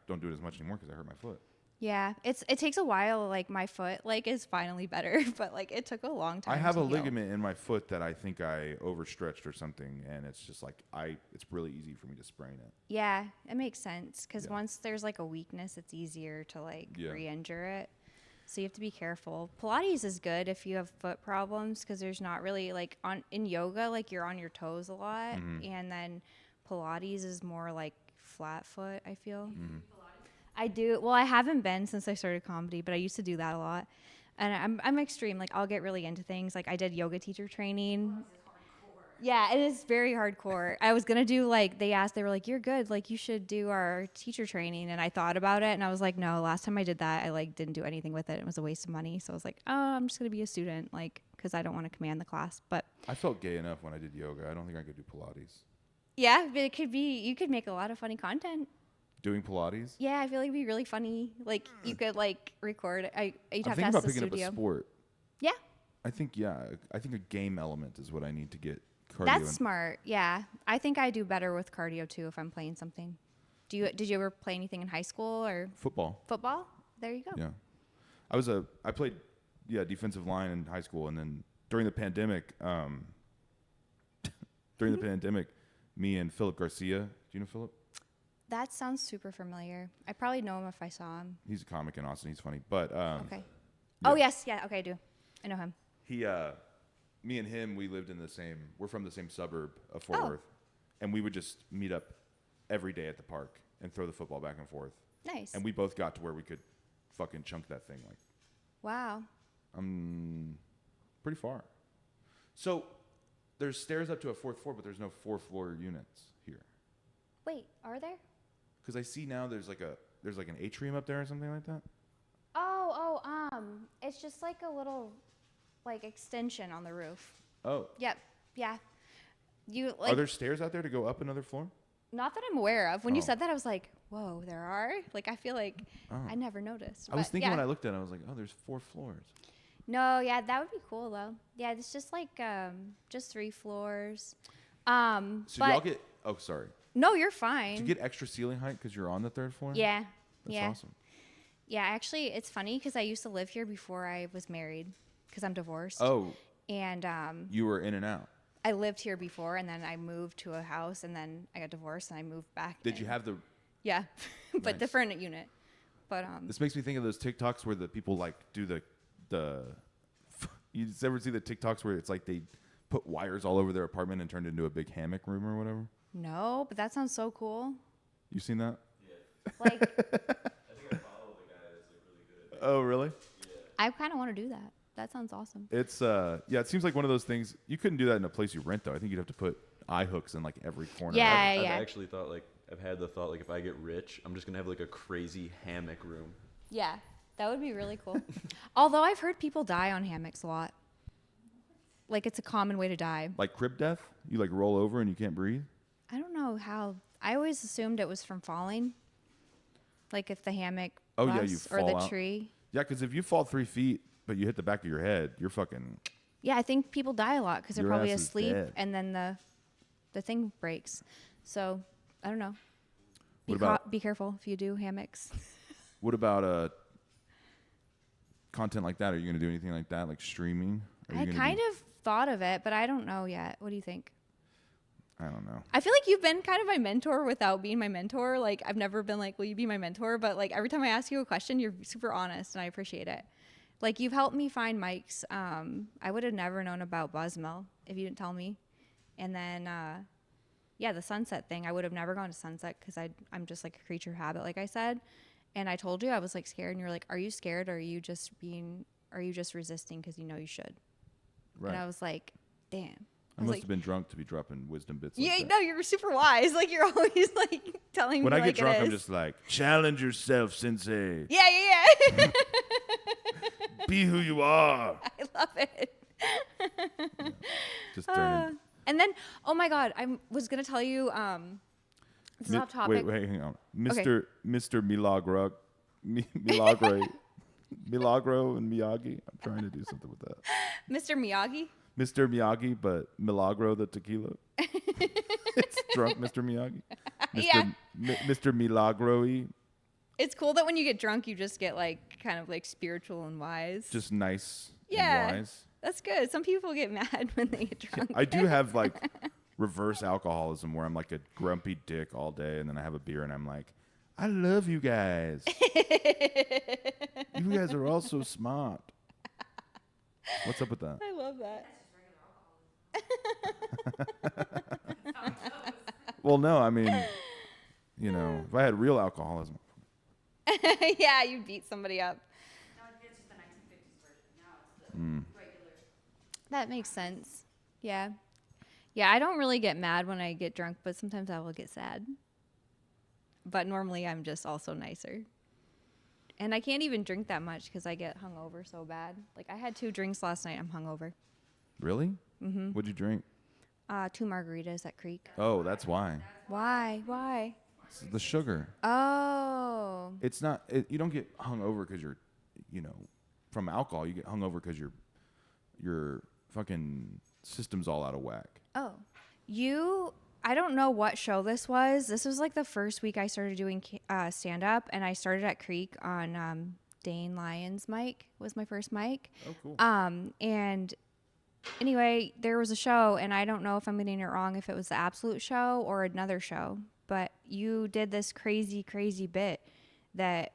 B: don't do it as much anymore because I hurt my foot.
A: Yeah, it takes a while. Like my foot, like is finally better, but like it took a long time.
B: I have
A: to
B: a
A: heal.
B: ligament in my foot that I think I overstretched or something, and it's just like it's really easy for me to sprain it.
A: Yeah, it makes sense because
B: Yeah.
A: once there's like a weakness, it's easier to like
B: Yeah.
A: re-injure it. So you have to be careful. Pilates is good if you have foot problems because there's not really like in yoga, like you're on your toes a lot,
B: Mm-hmm.
A: and then Pilates is more like flat foot. I feel.
B: Mm-hmm.
A: I do. Well, I haven't been since I started comedy, but I used to do that a lot. And I'm extreme. Like I'll get really into things. Like I did yoga teacher training. Yeah, it is very hardcore. I was gonna do like they were like, you're good. Like you should do our teacher training. And I thought about it and I was like, no, last time I did that, I like didn't do anything with it. It was a waste of money. So I was like, oh, I'm just gonna be a student, like, because I don't want to command the class. But
B: I felt gay enough when I did yoga. I don't think I could do Pilates.
A: yeah, but it could be. You could make a lot of funny content.
B: Doing Pilates?
A: Yeah, I feel like it'd be really funny. Like you could like record. You'd
B: I'm
A: have to
B: thinking
A: ask
B: about
A: the
B: picking
A: studio.
B: up a sport.
A: Yeah,
B: I think a game element is what I need to get cardio.
A: that's smart. Yeah, I think I do better with cardio too if I'm playing something. Did you ever play anything in high school or
B: Football.
A: football? There you go.
B: Yeah. I played defensive line in high school, and then during the pandemic, me and Philip Garcia, do you know Philip?
A: That sounds super familiar. I probably know him if I saw him.
B: He's a comic in Austin. He's funny. But
A: Okay. Oh yes, yeah. Okay, I do. I know him.
B: me and him, we're from the same suburb of Fort
A: Oh.
B: Worth, and we would just meet up every day at the park and throw the football back and forth.
A: Nice.
B: And we both got to where we could fucking chunk that thing like
A: Wow.
B: pretty far. So there's stairs up to a fourth floor, but there's no fourth floor units here.
A: Wait, are there?
B: Because I see now there's like an atrium up there or something like that.
A: It's just like a little, like extension on the roof.
B: Oh.
A: Yep. Yeah. You like?
B: Are there stairs out there to go up another floor?
A: Not that I'm aware of. When you
B: Oh.
A: said that, I was like, whoa, there are? Like, I feel like
B: Oh.
A: I never noticed.
B: I was
A: But,
B: thinking
A: yeah.
B: when I looked at it, I was like, oh, there's 4 floors.
A: No, yeah, that would be cool, though. Yeah, it's just like, just 3 floors.
B: So
A: but
B: y'all get, oh, sorry.
A: no, you're fine.
B: Do you get extra ceiling height because you're on the 3rd floor?
A: Yeah.
B: That's
A: yeah.
B: awesome.
A: Yeah, actually, it's funny because I used to live here before I was married because I'm divorced.
B: Oh,
A: And
B: you were in and out.
A: I lived here before, and then I moved to a house, and then I got divorced, and I moved back.
B: Did you have the,
A: Yeah, but
B: Nice.
A: different unit. But
B: this makes me think of those TikToks where the people like do the you ever see the TikToks where it's like they put wires all over their apartment and turned it into a big hammock room or whatever?
A: no, but that sounds so cool.
B: You seen that?
A: Like,
C: I think I follow the guy that's like really good at
B: Oh, really?
A: I kind of want to do that. that sounds awesome.
B: It's it seems like one of those things you couldn't do that in a place you rent though. I think you'd have to put eye hooks in like every corner.
A: Yeah.
C: I've actually thought like I've had the thought like if I get rich, I'm just gonna have like a crazy hammock room.
A: Yeah, that would be really cool. Although I've heard people die on hammocks a lot. Like it's a common way to die.
B: Like crib death? You like roll over and you can't breathe?
A: I don't know how. I always assumed it was from falling. Like if the hammock
B: You
A: busts or
B: fall
A: the
B: out.
A: tree.
B: Yeah, because if you fall 3 feet but you hit the back of your head, you're fucking.
A: Yeah, I think people die a lot because they're
B: Your
A: probably
B: ass is
A: asleep
B: dead.
A: and then the thing breaks. So I don't know.
B: What about
A: Be careful if you do hammocks.
B: what about content like that? Are you gonna do anything like that, like streaming?
A: I kind of thought of it, but I don't know yet. What do you think?
B: I don't know.
A: I feel like you've been kind of my mentor without being my mentor. Like I've never been like, will you be my mentor? But like every time I ask you a question, you're super honest and I appreciate it. Like you've helped me find mics. I would have never known about Buzzmill if you didn't tell me. And then, the Sunset thing, I would have never gone to Sunset because I'm just like a creature of habit, like I said. And I told you I was like scared and you're like, are you scared? Or are you just resisting because you know you should?
B: Right.
A: And I was like, damn.
B: I must have been drunk to be dropping wisdom bits.
A: Yeah,
B: like that.
A: no, you're super wise. Like you're always like telling
B: When
A: me
B: I
A: like
B: get drunk,
A: it
B: I'm
A: is.
B: just like, challenge yourself, sensei.
A: Yeah.
B: Be who you are.
A: I love it.
B: Just turning.
A: And then, oh my God, I was gonna tell you. It's off topic.
B: Wait, hang on. Mr. Milagro, Milagro and Miyagi. I'm trying to do something with that.
A: Mr. Miyagi.
B: Mr. Miyagi, but Milagro the tequila. It's drunk Mr. Miyagi.
A: Yeah.
B: Mr. Milagro-y.
A: It's cool that when you get drunk, you just get like kind of like spiritual and wise.
B: Just nice
A: Yeah.
B: and wise.
A: That's good. Some people get mad when they get drunk.
B: I do have like reverse alcoholism where I'm like a grumpy dick all day and then I have a beer and I'm like, I love you guys. You guys are all so smart. What's up with that?
A: I love that.
B: Well, no, I mean, if I had real alcoholism.
A: Yeah, you beat somebody up.
D: No, it's just the 1950s version. Now it's the regular.
A: That makes sense. Yeah. Yeah, I don't really get mad when I get drunk, but sometimes I will get sad. But normally I'm just also nicer. And I can't even drink that much because I get hungover so bad. Like I had 2 drinks last night. I'm hungover.
B: Really? Mm-hmm. What'd you drink?
A: 2 margaritas at Creek.
B: Oh, that's why.
A: Why?
B: It's the sugar.
A: Oh.
B: It's not. You don't get hungover because you're, from alcohol. You get hungover because your fucking system's all out of whack.
A: Oh. I don't know what show this was. This was like the first week I started doing stand-up, and I started at Creek on Dane Lyons' mic. Was my first mic.
B: Oh, cool.
A: And anyway, there was a show, and I don't know if I'm getting it wrong, if it was the Absolute show or another show, but you did this crazy, crazy bit that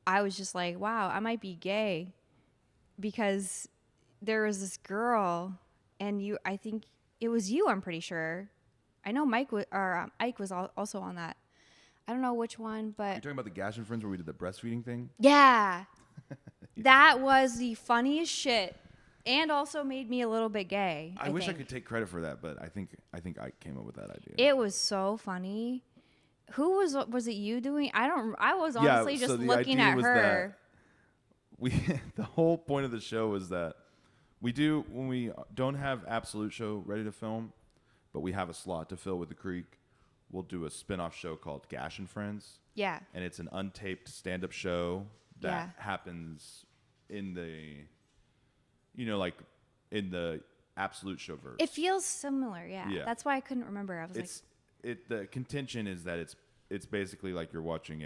A: I was just like, wow, I might be gay because there was this girl, and I think it was you, I'm pretty sure. I know Ike was also on that. I don't know which one, but
B: You're talking about the Gash and Friends where we did the breastfeeding thing?
A: yeah. That was the funniest shit. And also made me a little bit gay.
B: I wish I
A: think.
B: could take credit for that, but I think Ike came up with that idea.
A: It was so funny. Who was it you doing? I was honestly just looking at her.
B: The whole point of the show is that when we don't have Absolute show ready to film, but we have a slot to fill with the Creek, we'll do a spin-off show called Gash and Friends.
A: Yeah.
B: And it's an untaped stand-up show that
A: Yeah.
B: happens in the like in the Absolute show verse.
A: It feels similar, yeah.
B: Yeah.
A: That's why I couldn't remember. I was
B: The contention is that it's basically like you're watching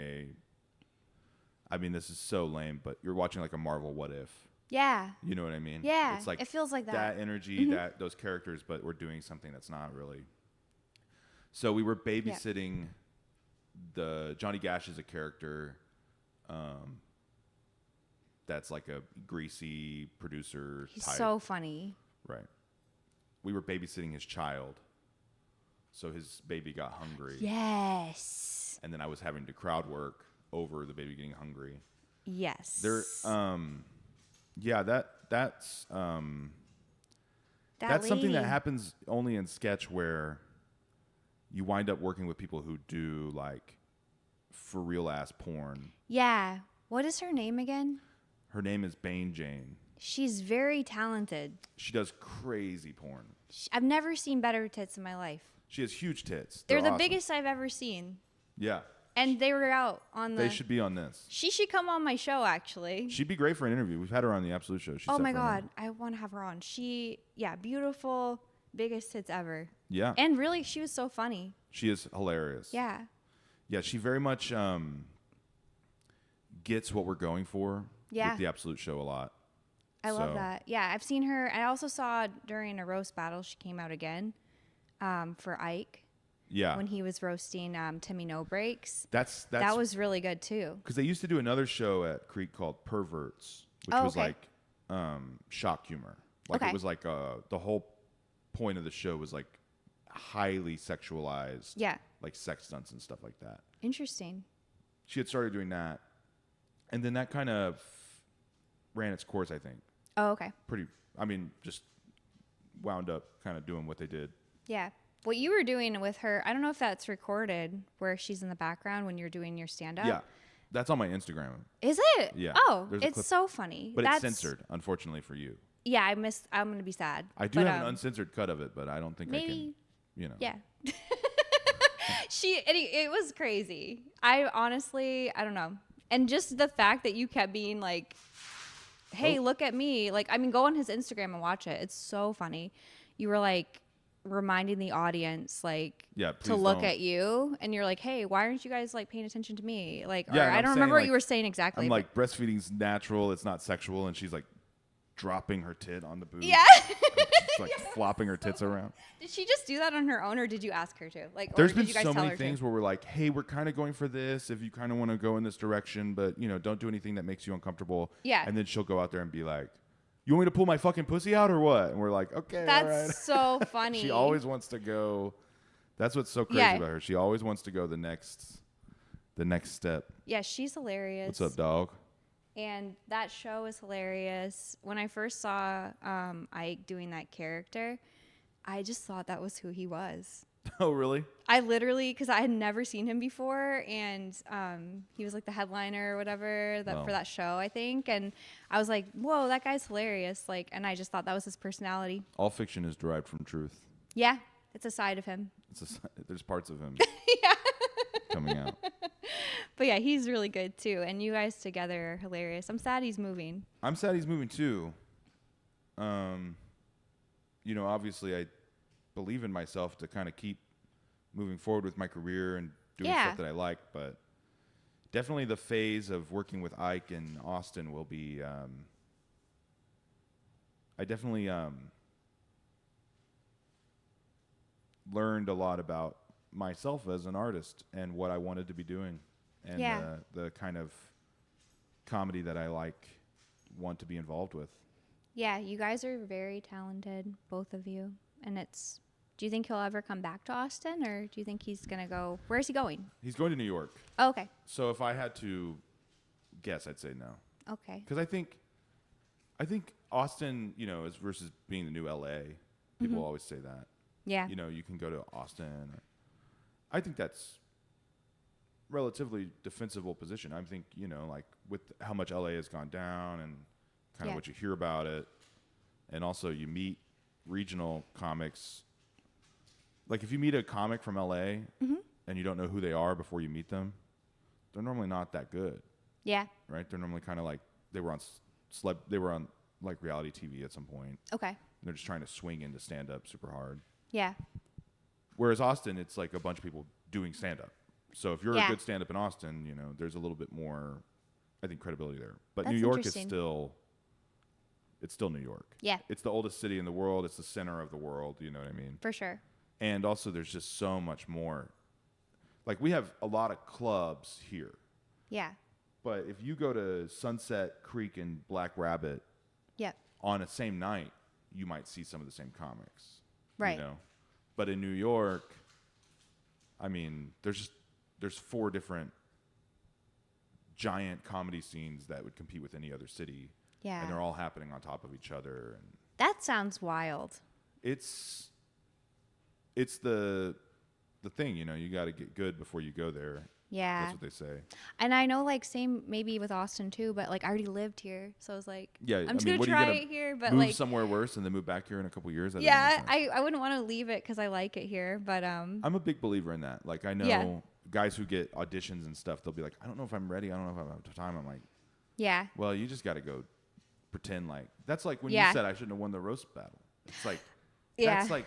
B: this is so lame, but you're watching like a Marvel What If.
A: yeah.
B: You know what I mean?
A: Yeah,
B: It's like
A: it feels like that.
B: That energy, those characters, but we're doing something that's not really. So we were babysitting the Johnny Gash is a character that's like a greasy producer
A: He's
B: type.
A: so funny.
B: Right. We were babysitting his child. So his baby got hungry.
A: Yes.
B: And then I was having to crowd work over the baby getting hungry.
A: Yes.
B: Yeah, that's something that happens only in sketch where you wind up working with people who do like for real ass porn.
A: Yeah. What is her name again?
B: Her name is Bane Jane.
A: She's very talented.
B: She does crazy porn.
A: I've never seen better tits in my life.
B: She has huge tits.
A: They're the
B: awesome.
A: biggest I've ever seen.
B: Yeah.
A: And they were out on the...
B: They should be on this.
A: She should come on my show, actually.
B: She'd be great for an interview. We've had her on the Absolute Show. She's
A: Oh
B: set
A: my
B: for an
A: God.
B: interview.
A: I want to have her on. Beautiful, biggest tits ever.
B: Yeah.
A: And really, she was so funny.
B: She is hilarious.
A: Yeah.
B: Yeah, she very much gets what we're going for
A: Yeah.
B: with the Absolute Show a lot.
A: I love that. Yeah, I've seen her. I also saw during a roast battle, she came out again for Ike.
B: Yeah.
A: When he was roasting Timmy No Breaks.
B: That's
A: that was really good too.
B: Because they used to do another show at Creek called Perverts, which was
A: okay.
B: like shock humor. Like
A: okay.
B: it was like the whole point of the show was like highly sexualized.
A: Yeah.
B: Like sex stunts and stuff like that.
A: Interesting.
B: She had started doing that. And then that kind of ran its course, I think.
A: Oh, okay.
B: Just wound up kind of doing what they did.
A: Yeah. What you were doing with her, I don't know if that's recorded where she's in the background when you're doing your stand-up.
B: Yeah. That's on my Instagram.
A: Is it?
B: Yeah.
A: Oh,
B: There's a
A: it's
B: clip.
A: so funny.
B: But it's censored, unfortunately for you.
A: Yeah, I'm going to be sad.
B: I do have an uncensored cut of it, but I don't think I can,
A: Yeah. It was crazy. I don't know. And just the fact that you kept being like, hey, look at me. Like, go on his Instagram and watch it. It's so funny. You were like reminding the audience, like, to look at you. And you're like, hey, why aren't you guys like paying attention to me? Like, or I don't remember what you were saying exactly.
B: I'm like, breastfeeding's natural. It's not sexual. And she's like dropping her tit on the boob.
A: Yeah.
B: Just like flopping her tits around.
A: Did she just do that on her own, or did you ask her to? Like,
B: there's
A: or
B: been
A: did you guys
B: so
A: tell
B: many
A: her
B: things
A: to?
B: where we're like, hey, we're kind of going for this. If you kind of want to go in this direction, but don't do anything that makes you uncomfortable.
A: Yeah.
B: And then she'll go out there and be like, you want me to pull my fucking pussy out or what? And we're like, okay,
A: That's
B: all right.
A: so funny.
B: She always wants to go. That's what's so crazy about her. She always wants to go the next step.
A: Yeah, she's hilarious.
B: What's up, dog?
A: And that show is hilarious. When I first saw Ike doing that character, I just thought that was who he was.
B: Oh, really?
A: I literally, because I had never seen him before, and he was like the headliner or whatever for that show, I think. And I was like, whoa, that guy's hilarious. Like, and I just thought that was his personality.
B: All fiction is derived from truth.
A: Yeah, it's a side of him.
B: There's parts of him
A: yeah.
B: coming out.
A: But yeah, he's really good too. And you guys together are hilarious. I'm sad he's moving.
B: I'm sad he's moving too. Obviously I believe in myself to kind of keep moving forward with my career and doing stuff that I like, but definitely the phase of working with Ike and Austin will be, I definitely learned a lot about myself as an artist and what I wanted to be doing and the kind of comedy that I want to be involved with.
A: Yeah, you guys are very talented, both of you. And do you think he'll ever come back to Austin, or do you think he's going to go, where's he going?
B: He's going to New York.
A: Oh, okay.
B: So if I had to guess, I'd say no.
A: Okay.
B: Because I think Austin, is versus being the new LA. People always say that.
A: Yeah.
B: You can go to Austin. I think that's relatively defensible position. I think, like with how much LA has gone down and kind of what you hear about it. And also you meet regional comics. Like if you meet a comic from LA and you don't know who they are before you meet them, they're normally not that good.
A: Yeah.
B: Right? They're normally kind of like they were on like reality TV at some point.
A: Okay.
B: They're just trying to swing into stand up super hard.
A: Yeah.
B: Whereas Austin, it's like a bunch of people doing stand up. So if you're a good stand up in Austin, there's a little bit more, I think, credibility there. But
A: That's
B: New York is still New York.
A: Yeah.
B: It's the oldest city in the world. It's the center of the world. You know what I mean?
A: For sure.
B: And also there's just so much more. Like we have a lot of clubs here.
A: Yeah.
B: But if you go to Sunset Creek and Black Rabbit on a same night, you might see some of the same comics.
A: Right.
B: But in New York, there's 4 different giant comedy scenes that would compete with any other city.
A: Yeah.
B: And they're all happening on top of each other. And
A: That sounds wild.
B: it's the thing, you know, you got to get good before you go there.
A: Yeah.
B: That's what they say.
A: And I know, like, same maybe with Austin too, but like I already lived here, so I was like,
B: Yeah,
A: I'm just
B: I mean,
A: gonna
B: what are you
A: try
B: gonna
A: it here. But
B: move
A: like,
B: somewhere worse and then move back here in a couple years? That doesn't
A: yeah,
B: make sense.
A: I wouldn't want to leave it because I like it here. But
B: I'm a big believer in that. Like, I know
A: Yeah.
B: guys who get auditions and stuff, they'll be like, I don't know if I'm ready. I don't know if I have time. I'm like,
A: yeah,
B: well, you just got to go pretend like. That's like when
A: Yeah.
B: you said I shouldn't have won the roast battle. It's like,
A: yeah,
B: that's like,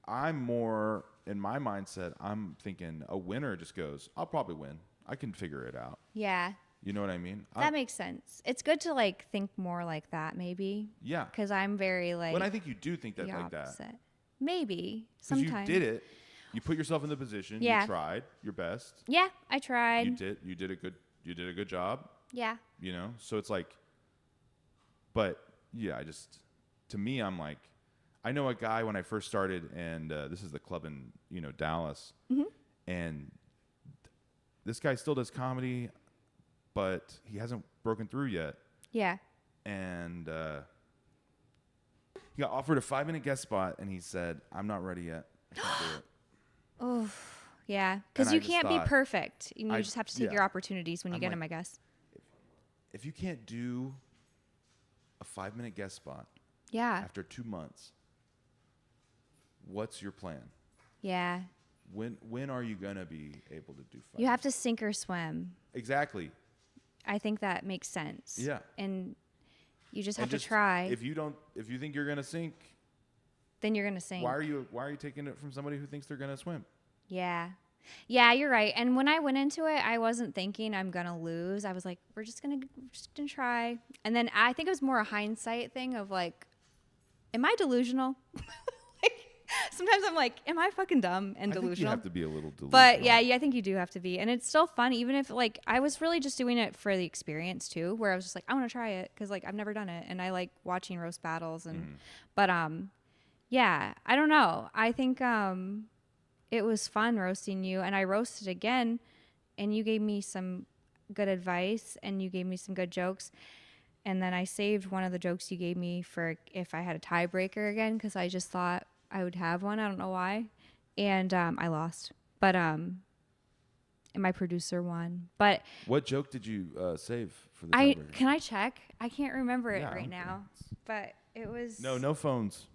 B: I'm more, in my mindset, I'm thinking a winner just goes, I'll probably win. I can figure it out.
A: yeah.
B: You know what I mean?
A: That makes sense. It's good to like think more like that, maybe.
B: Yeah.
A: Because I'm very like
B: When I think you do think that
A: the
B: like that.
A: opposite. Maybe
B: Because you
A: sometimes.
B: did it. You put yourself in the position.
A: Yeah.
B: You tried your best.
A: Yeah, I tried.
B: You did a good job.
A: Yeah,
B: You know? So it's like, but yeah, to me, I'm like, I know a guy when I first started, and this is the club in, you know, Dallas.
A: Mm-hmm.
B: And this guy still does comedy, but he hasn't broken through yet.
A: yeah,
B: And he got offered a 5-minute guest spot, and he said, I'm not ready yet. I can't do it.
A: oh, yeah. Because
B: And I
A: you
B: just
A: can't be
B: thought-
A: perfect. You
B: I-
A: just have to take
B: yeah.
A: your opportunities when you
B: I'm
A: get
B: like-
A: them, I guess.
B: If you can't do a 5-minute guest spot
A: Yeah,
B: after 2 months, what's your plan?
A: yeah.
B: When are you gonna be able to do 5?
A: You have to sink or swim.
B: Exactly.
A: I think that makes sense.
B: Yeah.
A: And you just have
B: And
A: to
B: just-
A: try.
B: If you think you're gonna sink,
A: Then you're gonna sink.
B: why are you taking it from somebody who thinks they're gonna swim?
A: Yeah. Yeah, you're right. And when I went into it, I wasn't thinking I'm going to lose. I was like, we're just going to try. And then I think it was more a hindsight thing of like, am I delusional? Like, sometimes I'm like, am I fucking dumb and
B: I think you
A: delusional?
B: have to be a little delusional.
A: But yeah, I think you do have to be. And it's still fun, even if like I was really just doing it for the experience too, where I was just like, I want to try it because like I've never done it. And I like watching roast battles. And, but yeah, I don't know. I think, it was fun roasting you, and I roasted again, and you gave me some good advice, and you gave me some good jokes, and then I saved one of the jokes you gave me for if I had a tiebreaker again, because I just thought I would have one. I don't know why, and I lost, but and my producer won. But
B: What joke did you save for the
A: I
B: tiebreaker?
A: can I check? I can't remember it
B: Yeah,
A: right
B: okay.
A: now, but it was
B: No phones.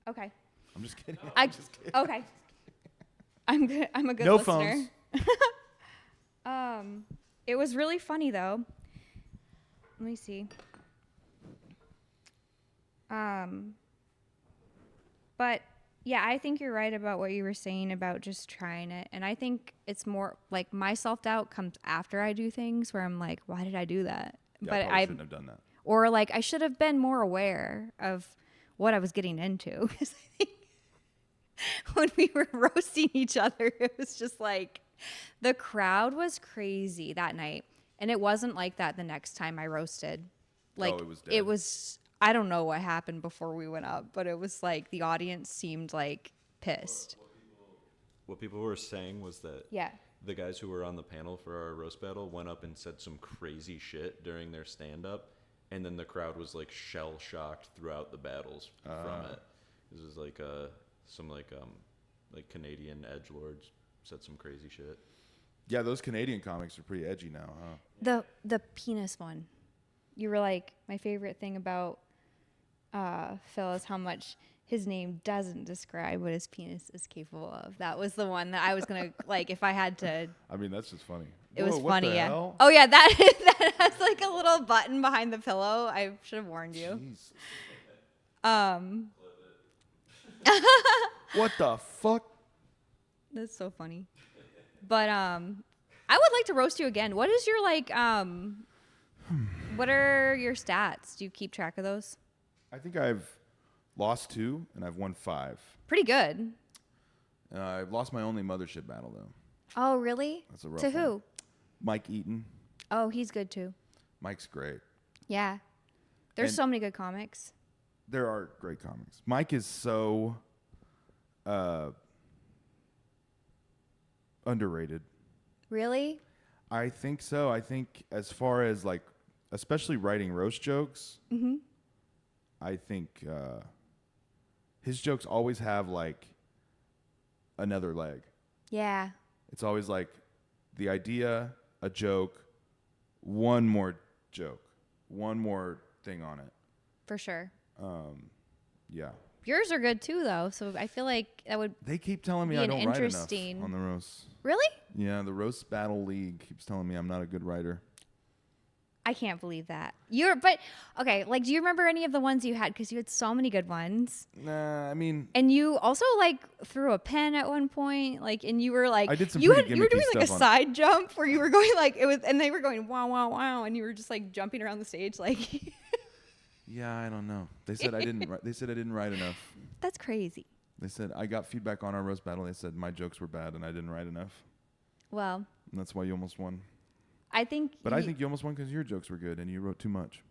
A: Okay,
B: I'm just kidding.
A: I
B: I'm just kidding.
A: okay. I'm good. I'm a good
B: No
A: listener.
B: phones.
A: It was really funny though. Let me see. But yeah, I think you're right about what you were saying about just trying it. And I think it's more like my self-doubt comes after I do things where I'm like, why did I do that?
B: Yeah,
A: but
B: I probably
A: I
B: shouldn't have done that.
A: or like I should have been more aware of what I was getting into, because I think when we were roasting each other, it was just like the crowd was crazy that night. And it wasn't like that the next time I roasted. Like
B: it was dead.
A: I don't know what happened before we went up, but it was like the audience seemed like pissed.
C: What people were saying was that
A: Yeah.
C: the guys who were on the panel for our roast battle went up and said some crazy shit during their stand-up, and then the crowd was like shell-shocked throughout the battles from it. This was like some like Canadian edgelords said some crazy shit.
B: Yeah, those Canadian comics are pretty edgy now, huh?
A: The penis one. You were like, my favorite thing about Phil is how much his name doesn't describe what his penis is capable of. That was the one that I was gonna like if I had to.
B: I mean, that's just funny.
A: It was
B: Whoa, what
A: funny,
B: the
A: yeah.
B: hell?
A: Oh yeah, that has like a little button behind the pillow. I should have warned you.
B: Jeez. What the fuck?
A: That's so funny. But I would like to roast you again. What is your like what are your stats? Do you keep track of those?
B: I think I've lost 2 and I've won 5.
A: Pretty good.
B: I've lost my only mothership battle though.
A: Oh, really?
B: That's a rough
A: To
B: one.
A: who?
B: Mike Eaton.
A: Oh, he's good too.
B: Mike's great.
A: Yeah. There's
B: And-
A: so many good comics.
B: There are great comics. Mike is so underrated.
A: Really?
B: I think so. I think as far as like especially writing roast jokes.
A: Mm-hmm.
B: I think his jokes always have like another leg.
A: Yeah.
B: It's always like the idea, a joke, one more joke, one more thing on it.
A: For sure.
B: Yeah.
A: Yours are good too, though. So I feel like that would.
B: They keep telling me
A: Be
B: I
A: an
B: don't write enough
A: interesting-
B: on the roast.
A: Really?
B: Yeah, the Roast Battle League keeps telling me I'm not a good writer.
A: I can't believe that. Okay. Like, do you remember any of the ones you had? Because you had so many good ones.
B: Nah, I mean,
A: And you also like threw a pen at one point, like, and you were like,
B: I did some
A: you
B: pretty
A: were doing
B: gimmicky
A: like a
B: stuff on-
A: side jump where you were going like it was, and they were going wow wow wow, and you were just like jumping around the stage, like.
B: yeah, I don't know. They said I didn't. They said I didn't write enough.
A: That's crazy.
B: They said I got feedback on our roast battle. They said my jokes were bad and I didn't write enough,
A: Well,
B: and that's why you almost won.
A: I think.
B: But I think you almost won because your jokes were good and you wrote too much.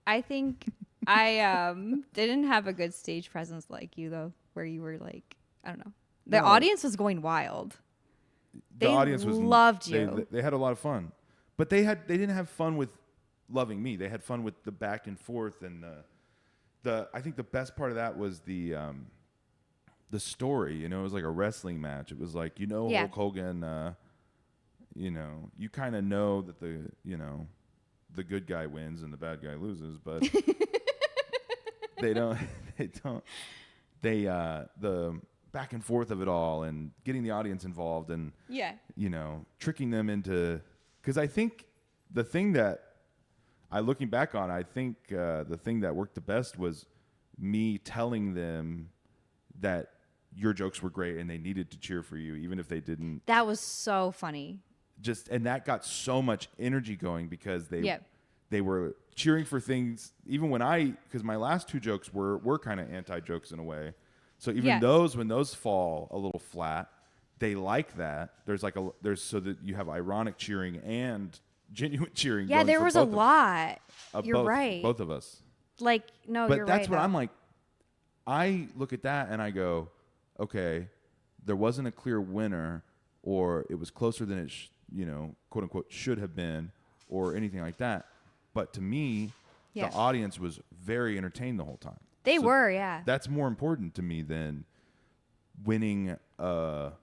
A: I think I didn't have a good stage presence like you though, where you were like, I don't know. The
B: No.
A: audience was going wild.
B: The
A: They
B: audience was
A: loved you.
B: They had a lot of fun, but they didn't have fun with loving me. They had fun with the back and forth and the. I think the best part of that was the story. You know, it was like a wrestling match. It was like
A: Yeah.
B: Hulk Hogan. You kind of know that the good guy wins and the bad guy loses, but they don't. The back and forth of it all and getting the audience involved and
A: Yeah.
B: tricking them into, because I think the thing that looking back on, I think the thing that worked the best was me telling them that your jokes were great and they needed to cheer for you, even if they didn't.
A: That was so funny.
B: And that got so much energy going because
A: Yep.
B: they were cheering for things, even when because my last two jokes were kind of anti-jokes in a way. So even
A: Yeah.
B: when those fall a little flat, they like that. There's so that you have ironic cheering and genuine cheering.
A: Yeah,
B: going
A: there
B: for
A: was a
B: both of-
A: lot. You're
B: both,
A: right.
B: Both of us.
A: Like, no,
B: But
A: you're
B: that's
A: right.
B: what
A: though.
B: I'm like. I look at that and I go, okay, there wasn't a clear winner, or it was closer than it, quote unquote, should have been, or anything like that. But to me,
A: Yeah.
B: the audience was very entertained the whole time.
A: They
B: So
A: were, yeah.
B: That's more important to me than winning on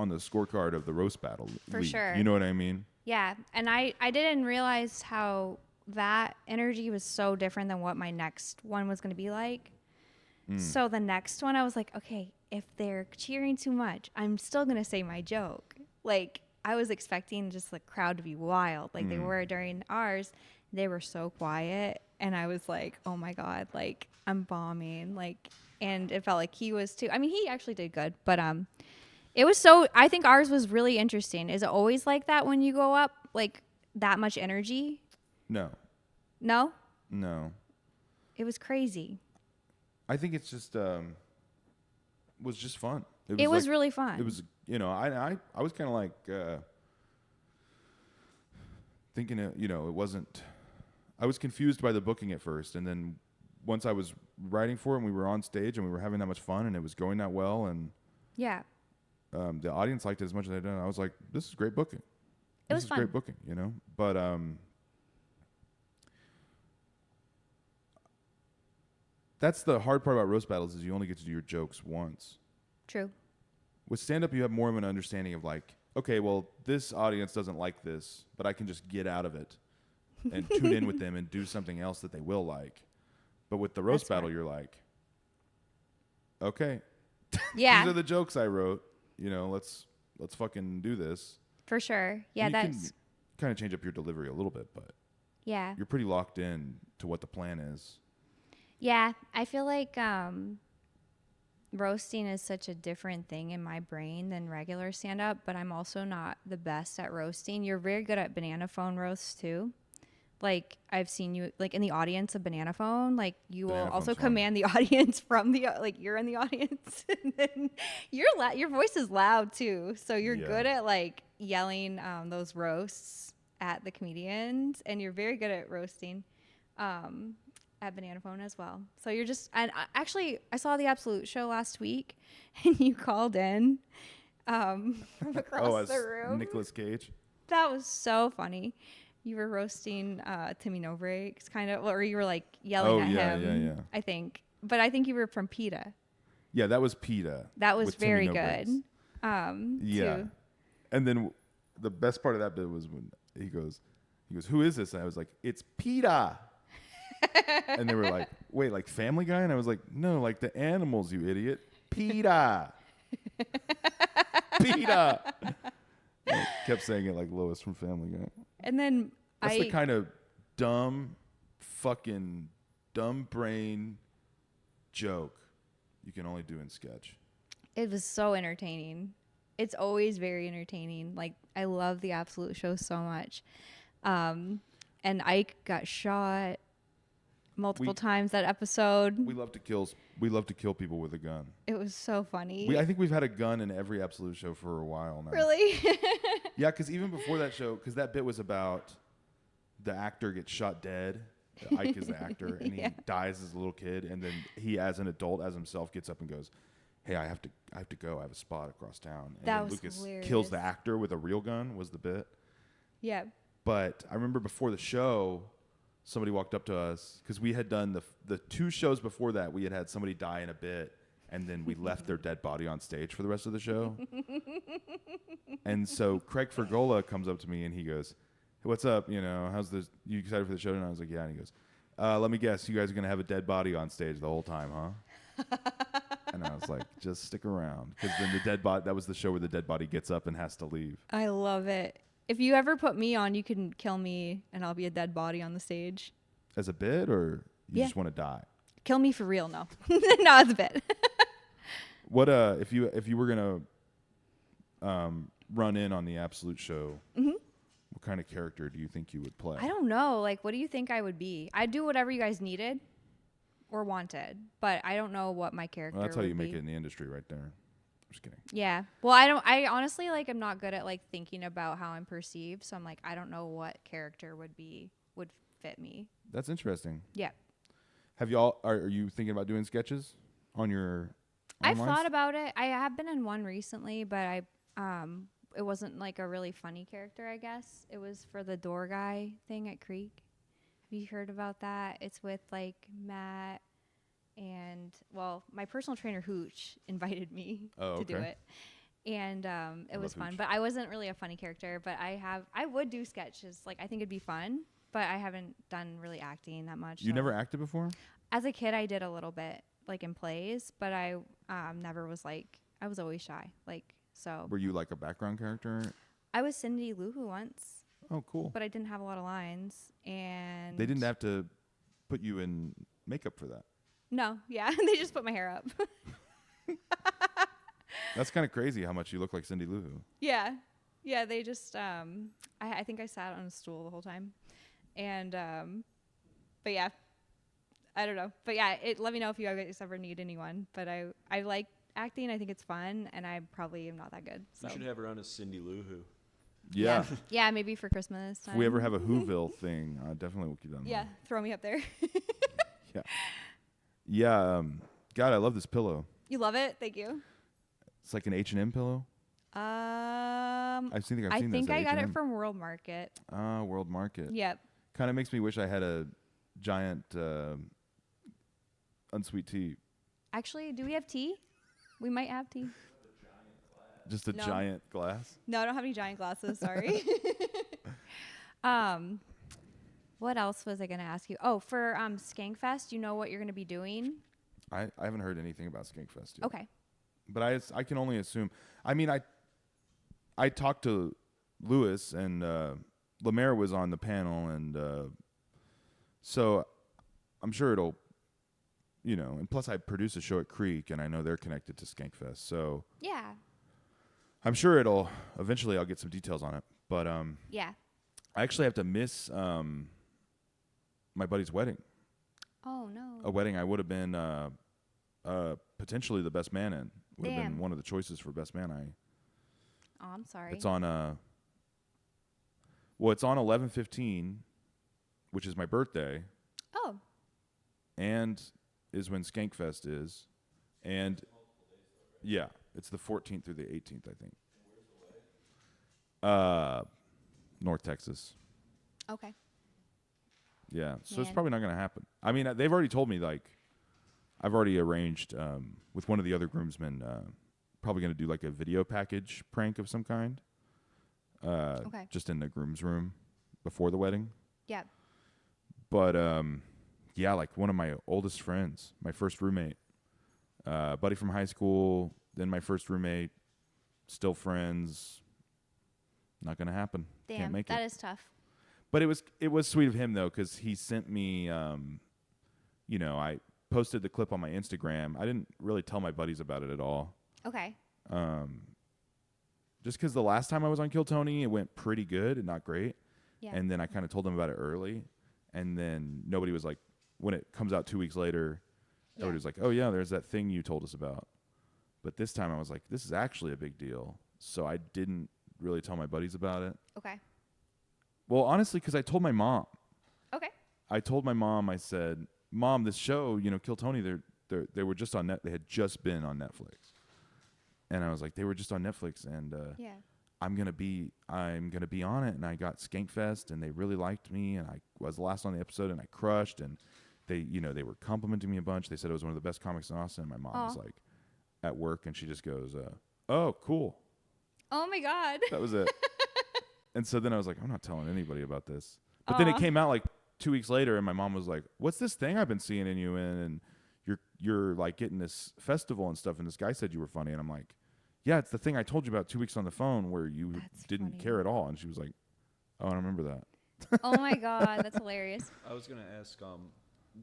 B: the scorecard of the roast battle.
A: For
B: league.
A: sure.
B: You know what I mean?
A: Yeah, and I didn't realize how that energy was so different than what my next one was going to be like. So the next one, I was like, okay, if they're cheering too much, I'm still going to say my joke. Like, I was expecting just the crowd to be wild like they were during ours. They were so quiet, and I was like, oh my God, like, I'm bombing. Like, and it felt like he was too. I mean, he actually did good, but it was I think ours was really interesting. Is it always like that when you go up, like that much energy?
B: No.
A: No?
B: No.
A: It was crazy.
B: I think it's just was just fun.
A: It was
B: like-
A: really fun.
B: It was, I was kind of like thinking, it wasn't. I was confused by the booking at first, and then once I was writing for it, and we were on stage, and we were having that much fun, and it was going that well, and
A: Yeah.
B: the audience liked it as much as I did. I was like, this is great booking.
A: It
B: This
A: was
B: is
A: fun.
B: great booking, But that's the hard part about roast battles is you only get to do your jokes once.
A: True.
B: With stand-up, you have more of an understanding of like, okay, well, this audience doesn't like this, but I can just get out of it and tune in with them and do something else that they will like. But with the roast
A: That's
B: battle,
A: smart.
B: you're like, okay,
A: Yeah,
B: these are the jokes I wrote. Let's fucking do this.
A: for sure. Yeah,
B: And you can
A: that's
B: kind of change up your delivery a little bit, but
A: yeah.
B: you're pretty locked in to what the plan is.
A: Yeah, I feel like roasting is such a different thing in my brain than regular stand-up, but I'm also not the best at roasting. You're very good at banana phone roasts too. Like I've seen you like in the audience of banana phone, like you will
B: Banana
A: also
B: Phone's fun.
A: command the audience from the like you're in the audience and then your voice is loud too. So you're
B: Yeah.
A: good at like yelling those roasts at the comedians, and you're very good at roasting at Banana Phone as well. So you're just, and actually I saw the Absolute show last week and you called in from across
B: as
A: the room.
B: Nicolas Cage.
A: That was so funny. You were roasting Timmy No Breaks, kind of, or you were like yelling
B: Oh,
A: at
B: yeah,
A: him.
B: yeah.
A: I think, but I think you were from PETA.
B: Yeah, that was PETA.
A: That was
B: with Timmy
A: very
B: No
A: good.
B: Breaks. Yeah.
A: Too.
B: And then the best part of that bit was when he goes, who is this? And I was like, it's PETA. And they were like, wait, like Family Guy? And I was like, no, like the animals, you idiot. PETA. PETA. I kept saying it like Lois from Family Guy.
A: And then
B: That's the kind of dumb brain joke you can only do in sketch.
A: it was so entertaining. It's always very entertaining. Like, I love the Absolute Show so much. And Ike got shot multiple times that episode.
B: We love to kill people with a gun.
A: It was so funny.
B: I think we've had a gun in every Absolute Show for a while now.
A: Really?
B: Yeah, because even before that show, because that bit was about the actor gets shot dead. Ike is the actor, and he dies as a little kid, and then he, as an adult, as himself, gets up and goes, "Hey, I have to go. I have a spot across town." And
A: That
B: then
A: was
B: Lucas
A: hilarious.
B: kills the actor with a real gun. Was the bit?
A: Yeah.
B: But I remember before the show, somebody walked up to us because we had done the 2 shows before that. We had somebody die in a bit, and then we left their dead body on stage for the rest of the show. And so Craig Fergola comes up to me and he goes, "Hey, what's up? You know, how's this? You excited for the show?" And I was like, "Yeah." And he goes, "Let me guess, you guys are gonna have a dead body on stage the whole time, huh?" And I was like, "Just stick around," because then the dead body. That was the show where the dead body gets up and has to leave.
A: I love it. If you ever put me on, you can kill me and I'll be a dead body on the stage.
B: As a bit, or you
A: Yeah.
B: just want to die?
A: Kill me for real, no. No, it's a bit.
B: What if you were gonna run in on the Absolute Show?
A: Mm-hmm.
B: What kind of character do you think you would play?
A: I don't know. Like, what do you think I would be? I'd do whatever you guys needed or wanted, but I don't know what my character
B: Well, that's how
A: would
B: you make
A: be.
B: it in the industry, right there. Just kidding.
A: Yeah. Well, I honestly, like, I'm not good at, like, thinking about how I'm perceived. So I'm like, I don't know what character would fit me.
B: That's interesting.
A: Yeah.
B: Are you thinking about doing sketches on your?
A: I've
B: online?
A: thought about it. I have been in one recently, but it wasn't like a really funny character, I guess. It was for the door guy thing at Creek. Have you heard about that? It's with like Matt and, well, my personal trainer Hooch invited me to do
B: okay.
A: it. And it was
B: love
A: fun,
B: Hooch.
A: but I wasn't really a funny character, but I would do sketches. Like, I think it'd be fun, but I haven't done really acting that much.
B: You
A: so.
B: never acted before?
A: As a kid, I did a little bit, like in plays, but I never was like, I was always shy. Like, so.
B: Were you like a background character?
A: I was Cindy Lou Who once,
B: Oh, cool.
A: but I didn't have a lot of lines. And
B: They didn't have to put you in makeup for that.
A: No, yeah. They just put my hair up.
B: That's kind of crazy how much you look like Cindy Lou Who.
A: Yeah. Yeah, they just, I think I sat on a stool the whole time. And, but yeah, I don't know. But yeah, let me know if you guys ever need anyone. But I like acting. I think it's fun, and I probably am not that good. So.
C: We should have her on as Cindy Lou Who.
B: Yeah.
A: Yeah, maybe for Christmas time.
B: If we ever have a Whoville thing, definitely we'll keep that in
A: Yeah,
B: mind.
A: throw me up there.
B: Yeah. Yeah. God, I love this pillow.
A: You love it? Thank you.
B: It's like an H&M pillow.
A: I
B: I've seen
A: think
B: this at
A: I got it
B: H&M.
A: from World Market.
B: World Market.
A: Yep.
B: Kind of makes me wish I had a giant unsweet tea.
A: Actually, do we have tea? We might have tea.
B: Just a
A: No.
B: giant glass.
A: No, I don't have any giant glasses. Sorry. What else was I going to ask you? Oh, for Skankfest, you know what you're going to be doing?
B: I haven't heard anything about Skankfest yet.
A: Okay.
B: But I can only assume. I mean, I talked to Lewis, and Lemaire was on the panel, and so I'm sure it'll, and plus I produce a show at Creek, and I know they're connected to Skankfest, so
A: Yeah.
B: I'm sure it'll eventually I'll get some details on it. But
A: Yeah.
B: I actually have to miss my buddy's wedding.
A: Oh, no.
B: A wedding I would have been potentially the best man in. Would have
A: Damn.
B: been one of the choices for best man.
A: Oh, I'm sorry.
B: It's on it's on 11/15, which is my birthday,
A: Oh.
B: and is when Skankfest is, and yeah, it's the 14th through the 18th, I think. North Texas.
A: Okay.
B: Yeah, so it's
A: Man.
B: probably not going to happen. I mean, they've already told me, like, I've already arranged with one of the other groomsmen, probably going to do like a video package prank of some kind.
A: Okay.
B: Just in the groom's room before the wedding.
A: Yeah.
B: But yeah, like one of my oldest friends, my first roommate, buddy from high school, then my first roommate, still friends. Not gonna happen.
A: Damn,
B: Can't make
A: that
B: it.
A: is tough.
B: But it was sweet of him though, because he sent me, you know, I posted the clip on my Instagram. I didn't really tell my buddies about it at all.
A: Okay.
B: Just because the last time I was on Kill Tony, it went pretty good and not great.
A: Yeah.
B: And then I kind of told them about it early. And then nobody was like, when it comes out 2 weeks later, everybody was like, oh, yeah, there's that thing you told us about. But this time I was like, this is actually a big deal. So I didn't really tell my buddies about it.
A: Okay.
B: Well, honestly, because I told my mom.
A: Okay.
B: I told my mom, I said, Mom, this show, you know, Kill Tony, they were just on they had just been on Netflix. And I was like, they were just on Netflix, and
A: Yeah.
B: I'm gonna be on it. And I got Skankfest, and they really liked me, and I was last on the episode, and I crushed, and they were complimenting me a bunch. They said it was one of the best comics in Austin. And my mom was like at work, and she just goes, oh, cool.
A: Oh my God.
B: That was it. And so then I was like, I'm not telling anybody about this. But then it came out like 2 weeks later, and my mom was like, what's this thing I've been seeing in you in? And you're like getting this festival and stuff, and this guy said you were funny. And I'm like, yeah, it's the thing I told you about 2 weeks on the phone where you didn't care at all. And she was like, oh, I remember that.
A: Oh my God, that's hilarious.
C: I was gonna ask,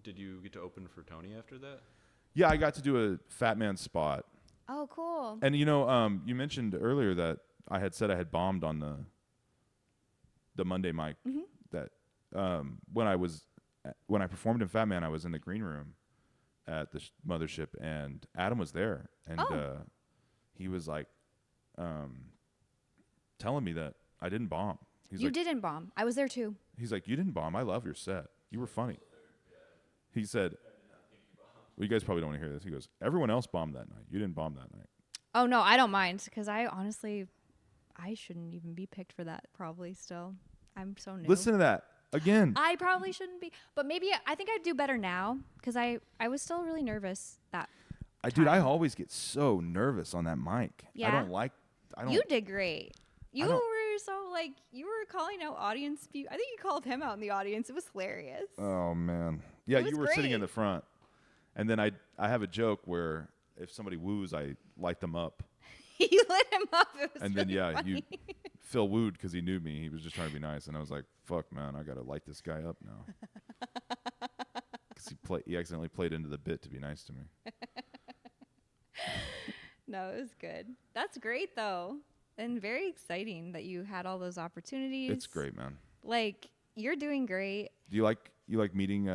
C: did you get to open for Tony after that?
B: Yeah, I got to do a Fat Man spot.
A: Oh, cool.
B: And you know, you mentioned earlier that I had said I had bombed on the Monday mic.
A: Mm-hmm.
B: That when I performed in Fat Man, I was in the green room at the mothership, and Adam was there, and he was like telling me that I didn't bomb. He's
A: You
B: like,
A: didn't bomb. I was there too.
B: He's like, you didn't bomb. I love your set. You were funny. He said, well, you guys probably don't want to hear this. He goes, everyone else bombed that night. You didn't bomb that night.
A: Oh no, I don't mind because I shouldn't even be picked for that. Probably still, I'm so new.
B: Listen to that again.
A: I probably shouldn't be, but maybe I think I'd do better now because I was still really nervous that.
B: Dude, I always get so nervous on that mic.
A: Yeah.
B: I don't.
A: You did great. You
B: don't-
A: were so like you were calling out audience people. I think you called him out in the audience. It was hilarious.
B: Oh man. Yeah,
A: It was
B: you were sitting in
A: great.
B: the front, and then I have a joke where if somebody woos, I light them up,
A: You lit him up. It was
B: and then
A: really funny.
B: Phil wooed because he knew me. He was just trying to be nice, and I was like, "Fuck, man, I gotta light this guy up now." Because he accidentally played into the bit to be nice to me.
A: No, it was good. That's great though, and very exciting that you had all those opportunities.
B: It's great, man.
A: Like you're doing great.
B: Do you like meeting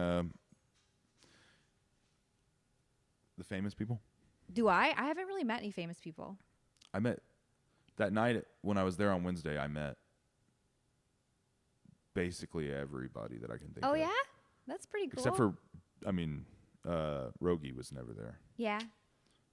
B: the famous people?
A: Do I? I haven't really met any famous people.
B: I met that night when I was there on Wednesday. I met basically everybody that I can think of.
A: Oh yeah, that's pretty cool.
B: Except for, I mean, Rogie was never there.
A: Yeah,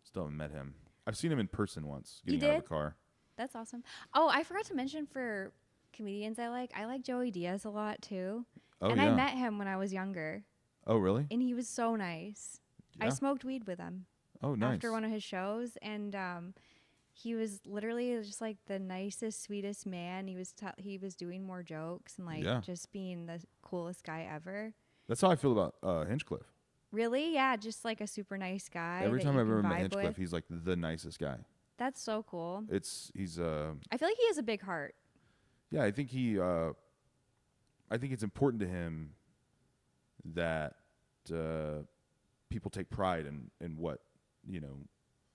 B: Still haven't met him. I've seen him in person once,
A: You
B: getting out of
A: did?
B: the car.
A: that's awesome. Oh, I forgot to mention for comedians I like Joey Diaz a lot too.
B: Oh,
A: and
B: yeah.
A: I met him when I was younger,
B: Oh, really?
A: and he was so nice. I
B: Yeah.
A: smoked weed with him
B: Oh, nice.
A: after one of his shows, and he was literally just like the nicest, sweetest man. He was doing more jokes and like
B: Yeah.
A: just being the coolest guy ever.
B: That's how I feel about Hinchcliffe.
A: Really? Yeah, just like a super nice guy.
B: Every
A: that
B: time
A: you
B: I've ever
A: can
B: met
A: vibe
B: Hinchcliffe,
A: with.
B: he's like the nicest guy.
A: That's so cool.
B: He's
A: I feel like he has a big heart.
B: yeah, I think I think it's important to him that people take pride in what,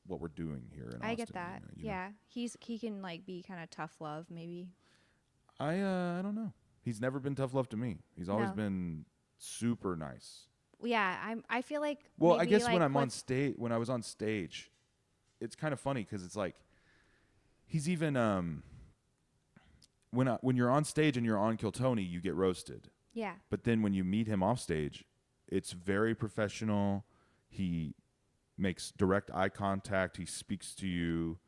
B: what we're doing here in Austin.
A: I get that.
B: you know.
A: Yeah, he can like be kind of tough love maybe.
B: I don't know. He's never been tough love to me. He's always
A: No.
B: been super nice.
A: Yeah, I feel like.
B: Well, I
A: maybe,
B: guess
A: like,
B: when I'm on
A: what's-
B: stage, when I was on stage, it's kind of funny because it's like he's even when you're on stage and you're on Kill Tony, you get roasted.
A: Yeah.
B: But then when you meet him off stage, it's very professional. He makes direct eye contact. He speaks to you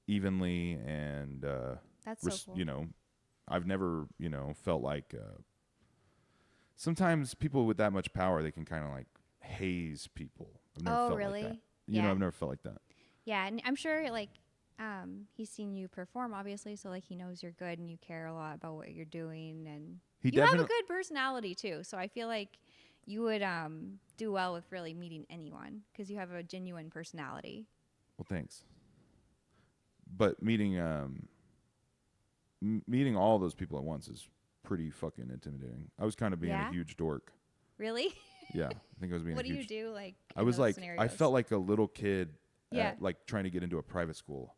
B: evenly, and
A: That's so cool.
B: I've never felt like sometimes people with that much power, they can kind of like haze people. I've never
A: Oh,
B: felt
A: really?
B: like that. You know,
A: Yeah.
B: I've never felt like that.
A: Yeah, and I'm sure like he's seen you perform obviously, so like he knows you're good and you care a lot about what you're doing, and
B: He
A: you have a
B: definitely.
A: good personality too. So I feel like you would do well with really meeting anyone because you have a genuine personality.
B: Well, thanks. But meeting meeting all those people at once is pretty fucking intimidating. I was kind of being
A: Yeah?
B: a huge dork.
A: Really?
B: Yeah, I think I was being.
A: What
B: a
A: do you
B: huge,
A: do like?
B: I
A: in
B: was
A: those
B: like,
A: scenarios?
B: I felt like a little kid,
A: Yeah.
B: like trying to get into a private school.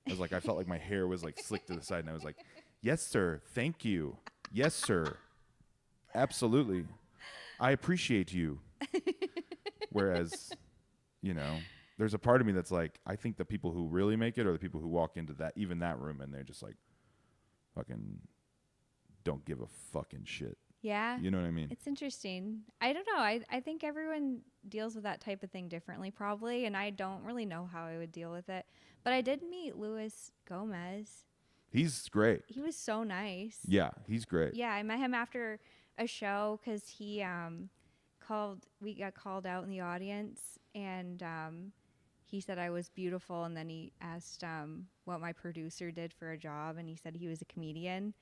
B: I was like, I felt like my hair was like slicked to the side, and I was like, "Yes, sir. Thank you. Yes, sir. Absolutely. I appreciate you." Whereas, you know, there's a part of me that's like, I think the people who really make it are the people who walk into that room and they're just like, fucking, don't give a fucking shit.
A: Yeah.
B: You know what I mean?
A: It's interesting. I don't know. I think everyone deals with that type of thing differently, probably, and I don't really know how I would deal with it. But I did meet Luis Gomez.
B: He's great.
A: He was so nice.
B: Yeah, he's great.
A: Yeah, I met him after a show because he we got called out in the audience, and he said I was beautiful, and then he asked what my producer did for a job, and he said he was a comedian.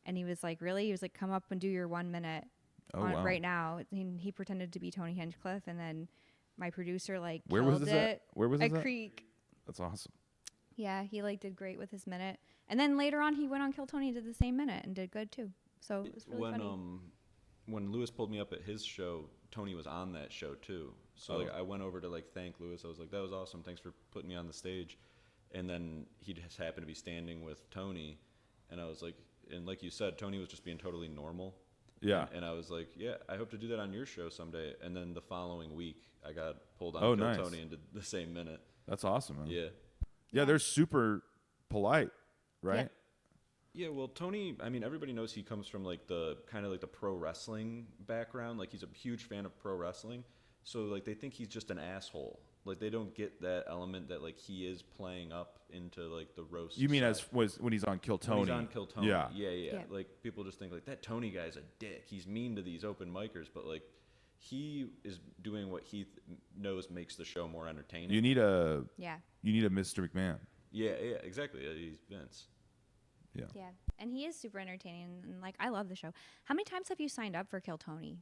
A: And he was like, really? He was like, come up and do your 1 minute
B: Wow.
A: right now. And he pretended to be Tony Hinchcliffe. And then my producer like
B: Where
A: killed
B: was this
A: it
B: at? Where was this
A: at
B: at?
A: Creek.
B: That's awesome.
A: Yeah, he like did great with his minute. And then later on, he went on Kill Tony and did the same minute and did good too. So it was really
C: when
A: funny.
C: when Lewis pulled me up at his show, Tony was on that show too. So like I went over to like thank Lewis. I was like, that was awesome. Thanks for putting me on the stage. And then he just happened to be standing with Tony, and I was like, and like you said, Tony was just being totally normal.
B: Yeah.
C: And I was like, yeah, I hope to do that on your show someday. And then the following week, I got pulled on
B: Oh,
C: Kill
B: nice.
C: Tony and did the same minute.
B: That's awesome, man.
C: Yeah.
B: Yeah, they're super polite, right?
C: Yeah, well, Tony, I mean, everybody knows he comes from like the kind of like the pro wrestling background. Like he's a huge fan of pro wrestling. So like they think he's just an asshole. Like they don't get that element that like he is playing up into like the roast.
B: You mean
C: side.
B: as was when he's on Kill Tony?
C: When he's on Kill Tony.
B: Yeah.
C: Yeah. Like people just think like that Tony guy's a dick. He's mean to these open micers, but like he is doing what he knows makes the show more entertaining.
B: You need a
A: Yeah.
B: Mr. McMahon.
C: Yeah, exactly. He's Vince.
B: Yeah.
A: Yeah. And he is super entertaining. And like, I love the show. How many times have you signed up for Kill Tony?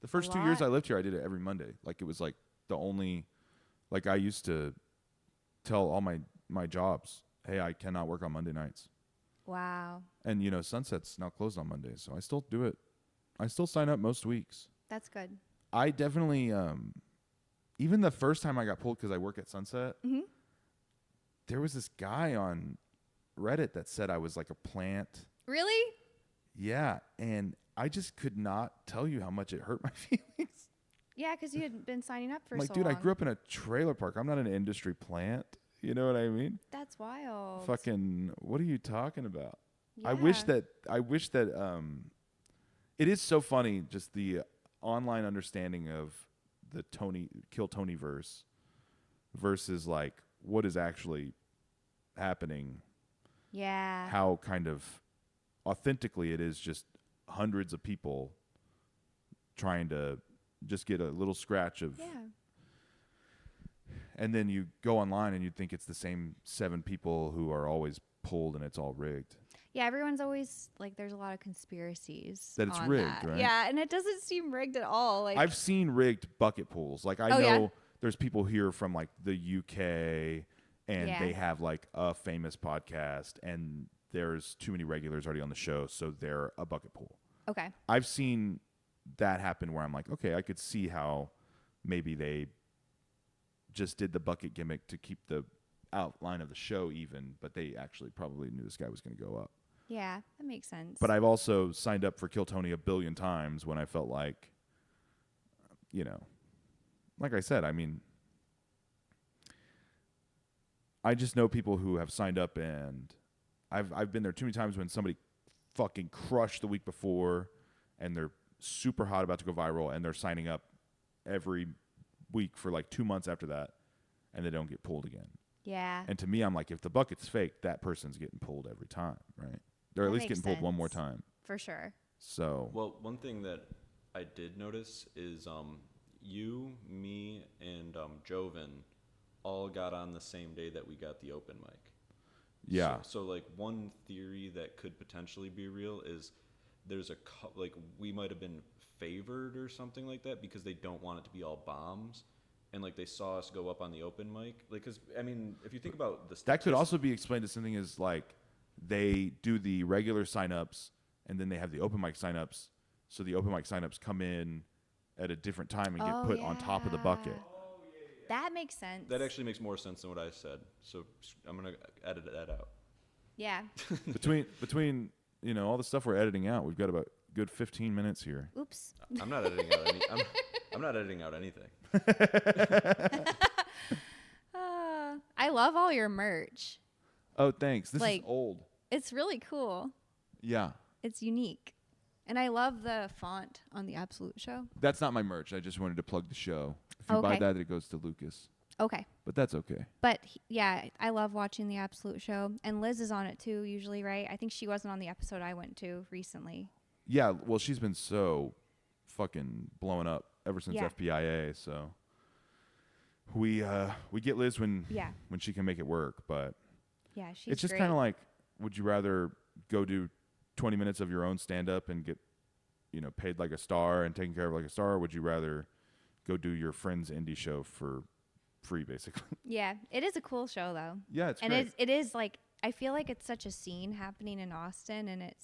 B: The first 2 years I lived here, I did it every Monday. Like it was like the only, like I used to tell all my jobs, hey, I cannot work on Monday nights.
A: Wow.
B: And you know, Sunset's now closed on Mondays, so I still do it. I still sign up most weeks.
A: That's good.
B: I definitely, even the first time I got pulled because I work at Sunset, there was this guy on Reddit that said I was like a plant.
A: Really?
B: Yeah, and I just could not tell you how much it hurt my feelings.
A: Yeah, because you had been signing up for
B: I'm like,
A: so
B: dude,
A: long.
B: I grew up in a trailer park. I'm not an industry plant. You know what I mean?
A: That's wild.
B: Fucking, what are you talking about?
A: Yeah.
B: I wish that it is so funny, just the online understanding of the Kill Tony verse versus like what is actually happening.
A: Yeah.
B: How kind of authentically it is just hundreds of people trying to just get a little scratch of.
A: Yeah.
B: And then you go online and you think it's the same 7 people who are always pulled and it's all rigged.
A: Yeah, everyone's always like, there's a lot of conspiracies
B: That it's
A: on
B: rigged,
A: that.
B: right?
A: Yeah, and it doesn't seem rigged at all. Like
B: I've seen rigged bucket pools. Like I
A: Oh,
B: know
A: yeah?
B: there's people here from like the UK and
A: Yeah.
B: they have like a famous podcast and there's too many regulars already on the show, so they're a bucket pool.
A: okay,
B: I've seen that happen where I'm like, okay, I could see how maybe they just did the bucket gimmick to keep the outline of the show even, but they actually probably knew this guy was going to go up.
A: yeah, that makes sense.
B: But I've also signed up for Kill Tony a billion times when I felt like, you know, like I said, I mean, I just know people who have signed up, and I've been there too many times when somebody fucking crushed the week before and they're super hot about to go viral and they're signing up every week for like 2 months after that and they don't get pulled again.
A: yeah,
B: And to me, I'm like, if the bucket's fake, that person's getting pulled every time, right? They're
A: That
B: at least
A: makes
B: getting pulled one more
A: sense.
B: time.
A: for sure.
B: So
C: Well, one thing that I did notice is you, me, and Joven all got on the same day that we got the open mic.
B: yeah,
C: So like one theory that could potentially be real is there's like we might have been favored or something like that because they don't want it to be all bombs, and like they saw us go up on the open mic. Like, because I mean, if you think about the
B: that could also be explained as something as like they do the regular signups and then they have the open mic signups. So the open mic signups come in at a different time and get put on top of the bucket.
A: That makes sense.
C: that actually makes more sense than what I said. So I'm gonna edit that out.
A: Yeah.
B: Between all the stuff we're editing out, we've got about a good 15 minutes here.
A: Oops.
C: I'm not editing out any. I'm not editing out anything.
A: I love all your merch.
B: Oh, thanks. This is
A: Like-
B: old.
A: It's really cool.
B: Yeah.
A: It's unique. And I love the font on the Absolute Show.
B: That's not my merch. I just wanted to plug the show. If you buy
A: Okay.
B: that, it goes to Lucas.
A: Okay.
B: But that's okay.
A: But yeah, I love watching the Absolute Show. And Liz is on it too, usually, right? I think she wasn't on the episode I went to recently.
B: Yeah, well, she's been so fucking blowing up ever since
A: Yeah.
B: FPIA, so we get Liz when
A: Yeah.
B: she can make it work, but
A: Yeah, she's
B: it's just
A: great.
B: kind of like, would you rather go do 20 minutes of your own stand-up and get paid like a star and taken care of like a star, or would you rather go do your friend's indie show for free, basically?
A: Yeah, it is a cool show though.
B: Yeah, it's
A: And
B: great.
A: it is like, I feel like it's such a scene happening in Austin, and it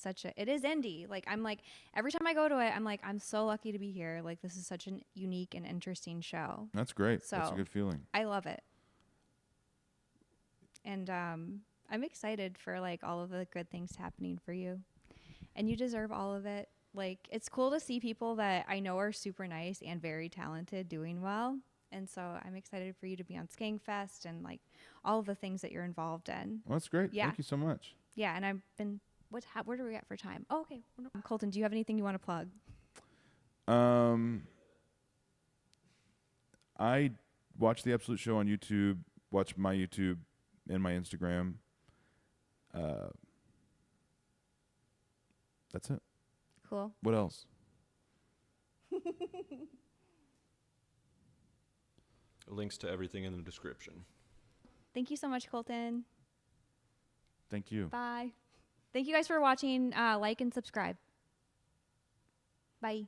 A: is indie. Like, I'm like, every time I go to it, I'm like, I'm so lucky to be here. Like, this is such a unique and interesting show.
B: That's great. That's a
A: So-
B: good feeling.
A: I love it. And I'm excited for like all of the good things happening for you. And you deserve all of it. Like, it's cool to see people that I know are super nice and very talented doing well. And so I'm excited for you to be on Skankfest and like all of the things that you're involved in.
B: Well, that's great.
A: Yeah.
B: Thank you so much.
A: Yeah, and I've been where do we at for time? Oh, okay. Colton, do you have anything you want to plug?
B: I watch the Absolute Show on YouTube, watch my YouTube and my Instagram. That's it.
A: Cool.
B: What else?
C: Links to everything in the description.
A: Thank you so much, Colton.
B: Thank you.
A: Bye. Thank you guys for watching. Like and subscribe. Bye.